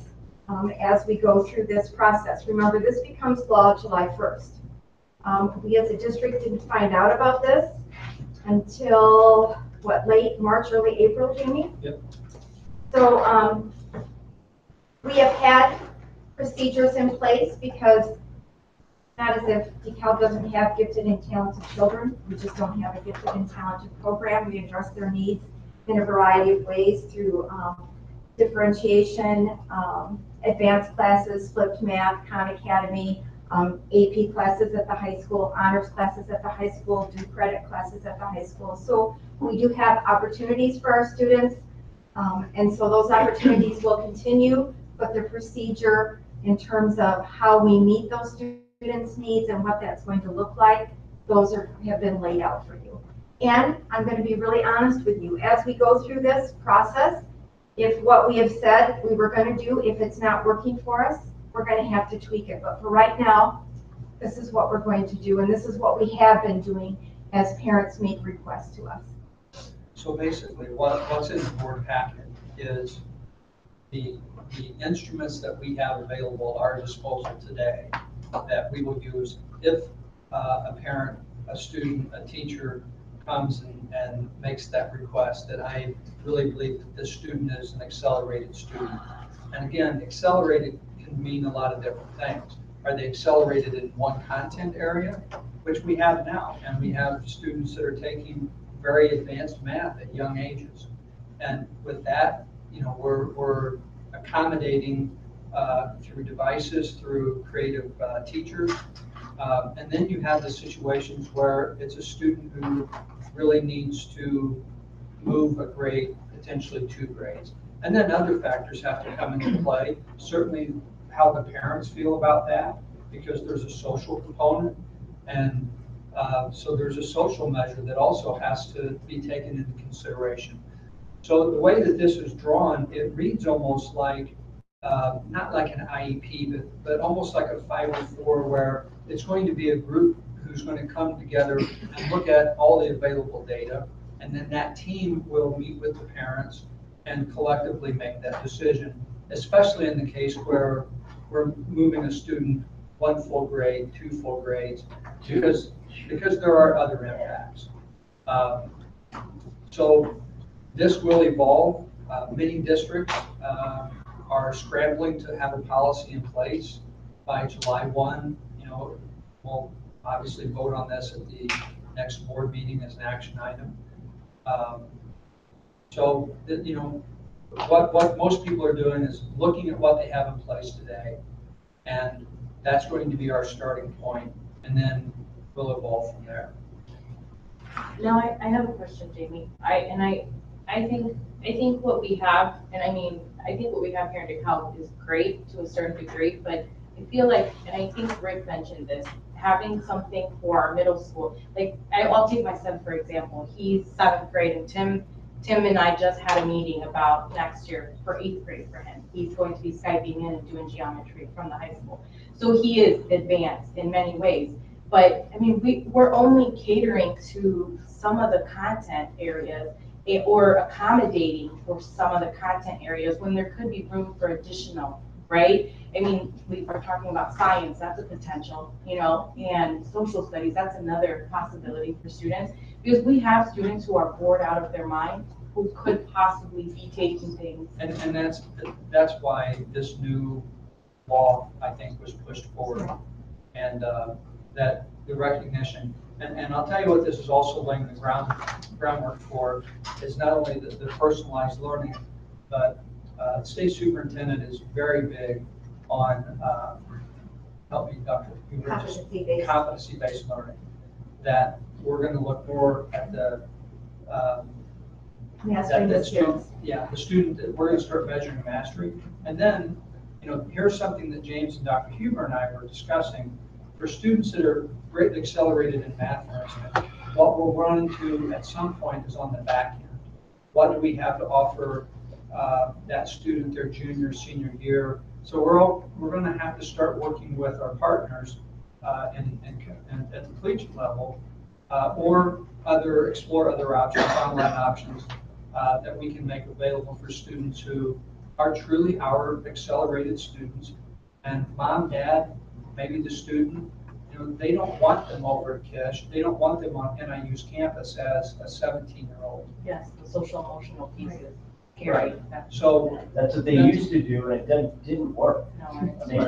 as we go through this process. Remember, this becomes law July 1st. We as a district didn't find out about this until, what, late March, early April, Jamie? Yep. So we have had procedures in place because not as if DeKalb doesn't have gifted and talented children. We just don't have a gifted and talented program. We address their needs in a variety of ways through differentiation, advanced classes, flipped math, Khan Academy, AP classes at the high school, honors classes at the high school, due credit classes at the high school. So we do have opportunities for our students, and so those opportunities will continue, but the procedure in terms of how we meet those students' needs and what that's going to look like, those have been laid out for you. And I'm going to be really honest with you, as we go through this process, if what we have said we were going to do, if it's not working for us, we're going to have to tweak it. But for right now, this is what we're going to do, and this is what we have been doing as parents make requests to us. So basically, what's in the board packet is the instruments that we have available at our disposal today that we will use if a parent, a student, a teacher comes and makes that request, that I really believe that this student is an accelerated student. And again, accelerated can mean a lot of different things. Are they accelerated in one content area, which we have now, and we have students that are taking very advanced math at young ages. And with that, you know, we're accommodating through devices, through creative teachers. And then you have the situations where it's a student who really needs to move a grade, potentially 2 grades. And then other factors have to come into play. Certainly how the parents feel about that, because there's a social component. And so there's a social measure that also has to be taken into consideration. So the way that this is drawn, it reads almost like, not like an IEP, but almost like a 504, where it's going to be a group who's going to come together and look at all the available data, and then that team will meet with the parents and collectively make that decision, especially in the case where we're moving a student 1 full grade, 2 full grades, because there are other impacts. So this will evolve. Many districts are scrambling to have a policy in place by July 1. We'll obviously vote on this at the next board meeting as an action item. What most people are doing is looking at what they have in place today, and that's going to be our starting point, and then we'll evolve from there. Now, I have a question, Jamie. I think what we have, I think what we have here in Dekalb is great to a certain degree, but I feel like, and I think Rick mentioned this, having something for our middle school. Like, I'll take my son, for example. He's 7th grade, and Tim and I just had a meeting about next year for 8th grade for him. He's going to be Skyping in and doing geometry from the high school. So he is advanced in many ways. But, we're only catering to some of the content areas or accommodating for some of the content areas when there could be room for additional, right? We are talking about science, that's a potential, and social studies, that's another possibility for students. Because we have students who are bored out of their mind who could possibly be taking things. And that's why this new law, I think, was pushed forward. And that the recognition, and I'll tell you what this is also laying the groundwork for, is not only the personalized learning, but the state superintendent is very big on, help me, Dr. Huber, competency-based learning. That we're going to look more at the Mastering the skills. the student, we're going to start measuring mastery. And then, here's something that James and Dr. Huber and I were discussing. For students that are greatly accelerated in math, for instance, what we'll run into at some point is on the back end. What do we have to offer that student their junior, senior year? So we're going to have to start working with our partners at the collegiate level, or explore other options, online options that we can make available for students who are truly our accelerated students. And mom, dad, maybe the student, they don't want them over at Kish. They don't want them on NIU's campus as a 17-year-old. Yes, the social emotional pieces. Right. So that's what they used to do, and it didn't work.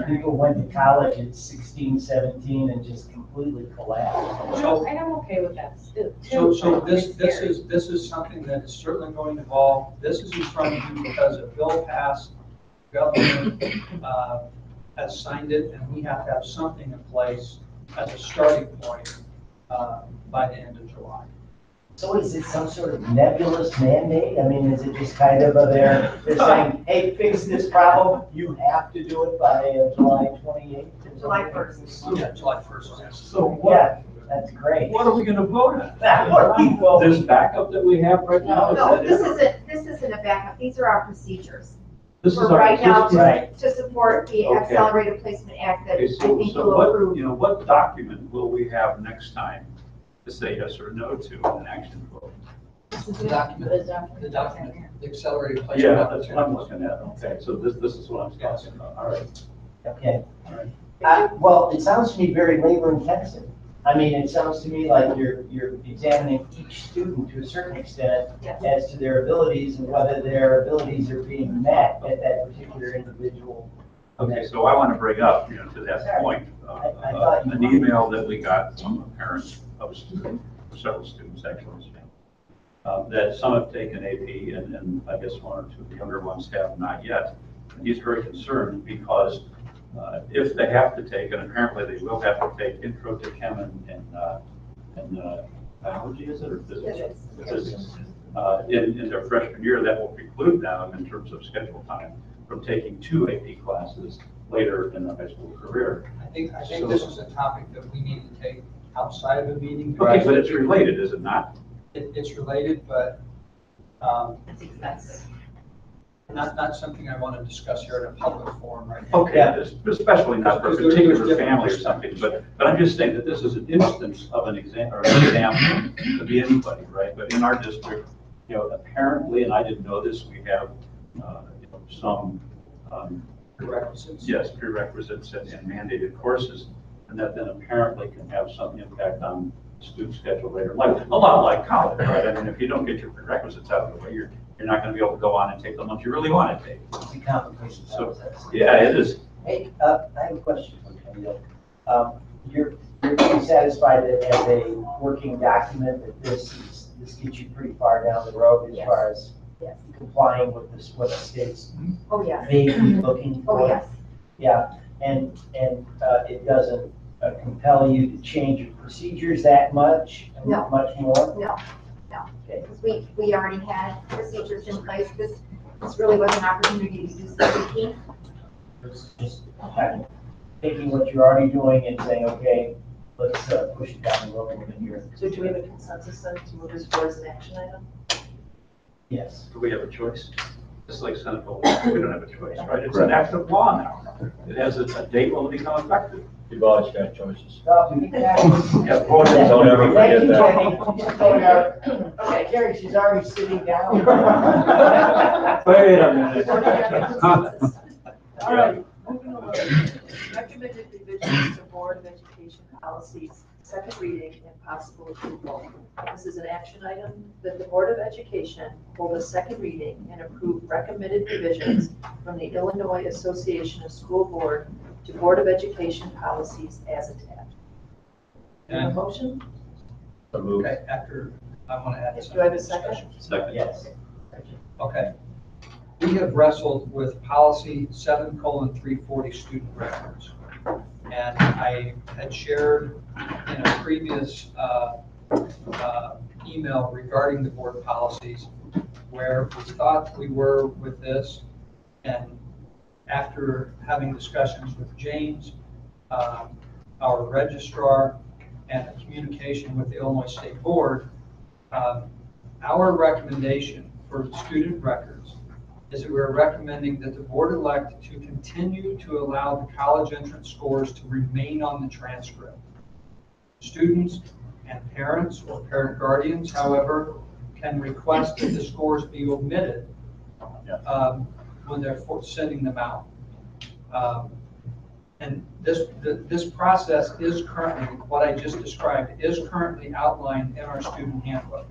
People went to college at 16, 17, and just completely collapsed. And I'm okay with that too. So this is something that is certainly going to evolve. This is in front of you because a bill passed, government has signed it, and we have to have something in place as a starting point by the end of July. So is it some sort of nebulous mandate? Is it just kind of they're saying, hey, fix this problem, you have to do it by July 28th? July 1st. Yeah, July 1st. So that's great. What are we going to vote on? This backup that we have right now? No, this isn't a backup. These are our procedures. This is For right now right. to support the Accelerated Placement Act that I think So will approve. what document will we have next time to say yes or no to an action vote? The document, the accelerated placement. Yeah, that's what I'm looking at. Okay, so this is what I'm talking about. All right. Okay. All right. Well, it sounds to me very labor intensive. It sounds to me like you're examining each student to a certain extent as to their abilities and whether their abilities are being met at that particular individual. Okay, so I want to bring up, to that point, an email that we got from a parent of a student, several students actually, that some have taken AP and I guess one or two of the younger ones have not yet. And he's very concerned because if they have to take, and apparently they will have to take Intro to Chem and biology, is it, or physics? Physics. In their freshman year, that will preclude them in terms of schedule time from taking 2 AP classes later in their high school career. I think this is a topic that we need to take outside of the meeting. Okay, but it's related, is it not? It's related, but It's expensive. not something I want to discuss here in a public forum right now. Okay, especially not for a particular family or something, but I'm just saying that this is an instance of an example, or an example, could be anybody, right? But in our district, apparently, and I didn't know this, we have some prerequisites? Yes, prerequisites and mandated courses, and that then apparently can have some impact on student schedule later, like, a lot like college, right? I mean, if you don't get your prerequisites out of the way, you're not gonna be able to go on and take the ones you really want to take. It's a complication. So, yeah, it is. Hey, I have a question for you. You're pretty satisfied that as a working document that this gets you pretty far down the road as far as complying with this, what the state's Oh, yes. may be looking for? Oh, yes. Yeah, and it doesn't compel you to change your procedures that much? No. Much more? No, no, because we already had procedures in place. This really was an opportunity to do something. Just kind of taking what you're already doing and saying, okay, let's push it down the road a little bit here. So do we have a consensus then to move this forward as an action item? Yes. Do we have a choice? Just like Senate Bill, we don't have a choice, right? It's an act of law now. It has a date when it becomes effective. You've always got choices. Yeah, vote. Don't ever forget that. Okay, Carrie, she's already sitting down. Wait a minute. All right, moving along. Recommended revisions to Board of Education policies, second reading and possible approval. This is an action item that the Board of Education hold a second reading and approve recommended revisions from the Illinois Association of School Board to Board of Education policies as attached. Do you have a motion? Okay, after, I want to add Yes, some do I have a second? discussion. Second. Yes. Okay. We have wrestled with policy 7:340 student records. And I had shared in a previous email regarding the board policies where we thought we were with this. And after having discussions with James, our registrar, and the communication with the Illinois State Board, our recommendation for student records is that we're recommending that the board elect to continue to allow the college entrance scores to remain on the transcript. Students and parents or parent guardians, however, can request that the scores be omitted when they're sending them out. And this process is currently, what I just described, is currently outlined in our student handbook.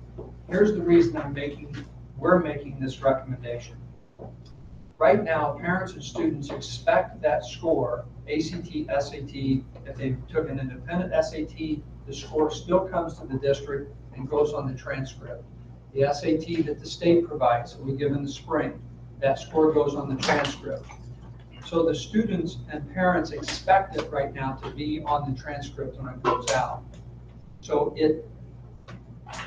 Here's the reason we're making this recommendation. Right now, parents and students expect that score, ACT, SAT, if they took an independent SAT, the score still comes to the district and goes on the transcript. The SAT that the state provides, that we give in the spring, that score goes on the transcript. So the students and parents expect it right now to be on the transcript when it goes out.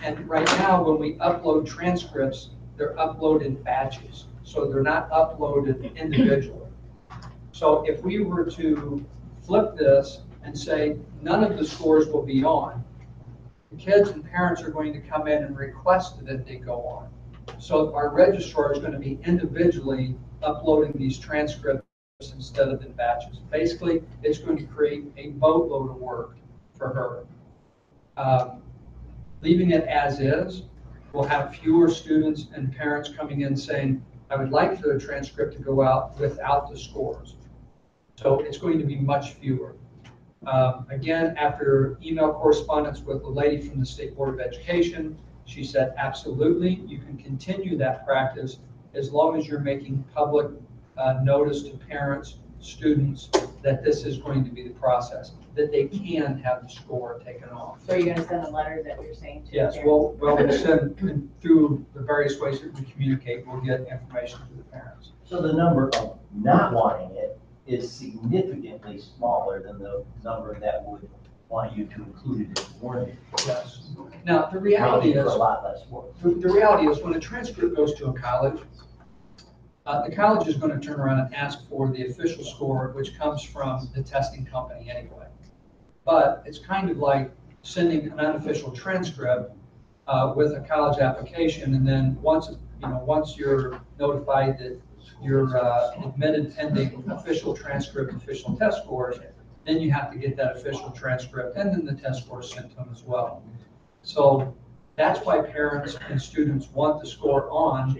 And right now, when we upload transcripts, they're uploaded in batches. So they're not uploaded individually. So if we were to flip this and say none of the scores will be on, the kids and parents are going to come in and request that they go on. So our registrar is going to be individually uploading these transcripts instead of in batches. Basically, it's going to create a boatload of work for her. Leaving it as is, we'll have fewer students and parents coming in saying, I would like the transcript to go out without the scores. So it's going to be much fewer. Again, after email correspondence with the lady from the State Board of Education, she said, absolutely, you can continue that practice as long as you're making public notice to parents, students, that this is going to be the process, that they can have the score taken off. So you're gonna send a letter that you're saying to Yes, parents? well, we'll send through the various ways that we communicate, we'll get information to the parents. So the number of not wanting it is significantly smaller than the number that would want you to include it in the warning. Yes. Now, the reality Making it is, a lot less work. the reality is when a transcript goes to a college, the college is going to turn around and ask for the official score, which comes from the testing company anyway. But it's kind of like sending an unofficial transcript with a college application, and then once you're notified that you're admitted pending official transcript, official test scores, then you have to get that official transcript and then the test scores sent to them as well. So that's why parents and students want the score on,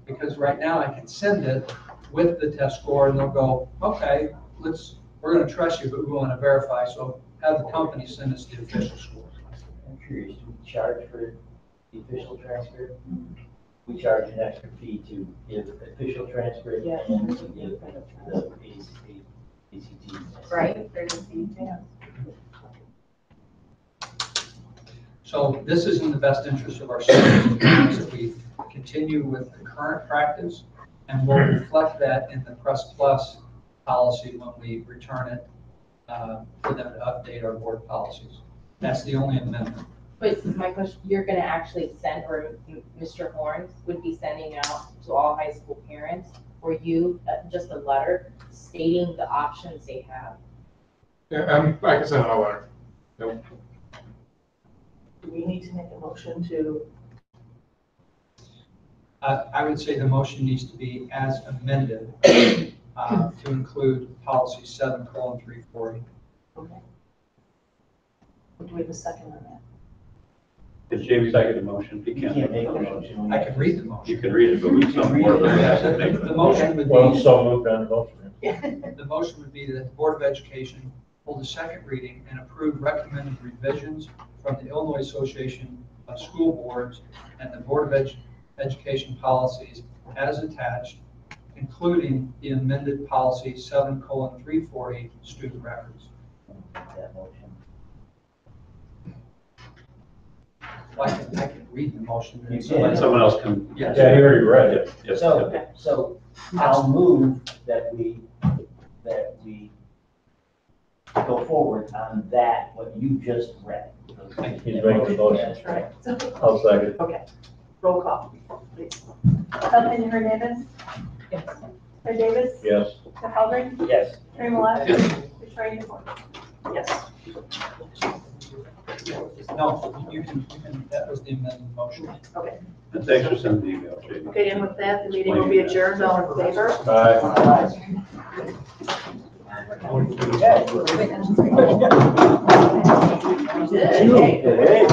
because right now I can send it, with the test score, and they'll go, okay, we're gonna trust you, but we wanna verify, so have the company send us the official score. I'm curious, do we charge for the official transcript? We charge an extra fee to give official transcript and to give the ACT. Right, there's a fee, yeah. So this is in the best interest of our students, that we continue with the current practice, and we'll reflect that in the Press Plus policy when we return it for them to update our board policies. That's the only amendment. But my question, you're gonna actually send, or Mr. Horns would be sending out to all high school parents, or you, just a letter stating the options they have? Yeah, I can send out a letter. Yep. Do we need to make a motion to? I would say the motion needs to be as amended to include policy 7:340. Okay. Do we have a second on that? Did Jamie second the motion? He You can't make a motion. I can read the motion. You can read it, but we some more than that. The motion would Well, be, so moved on the motion. the motion would be that the Board of Education hold a second reading and approve recommended revisions from the Illinois Association of School Boards and the Board of Education policies as attached, including the amended policy 7:340 student records. That motion. Well, I can read the motion. You So can. let's- Someone else can. Yes. Yeah, he already read it. Yes. So I'll move that we go forward on that, what you just read. He's making the motion. That's right. I'll second. Okay, roll call, please. Kathleen Hernandez. Yes. Fred Davis. Yes. Dekalb. Yes. Terry Millet. Yes. Victoria Dubois. Yes. No, you can, that was the amended motion. Okay. And thanks for sending the email, Jamie. Okay, and with that, the meeting will be adjourned. All in favor? Aye. Good. Hey.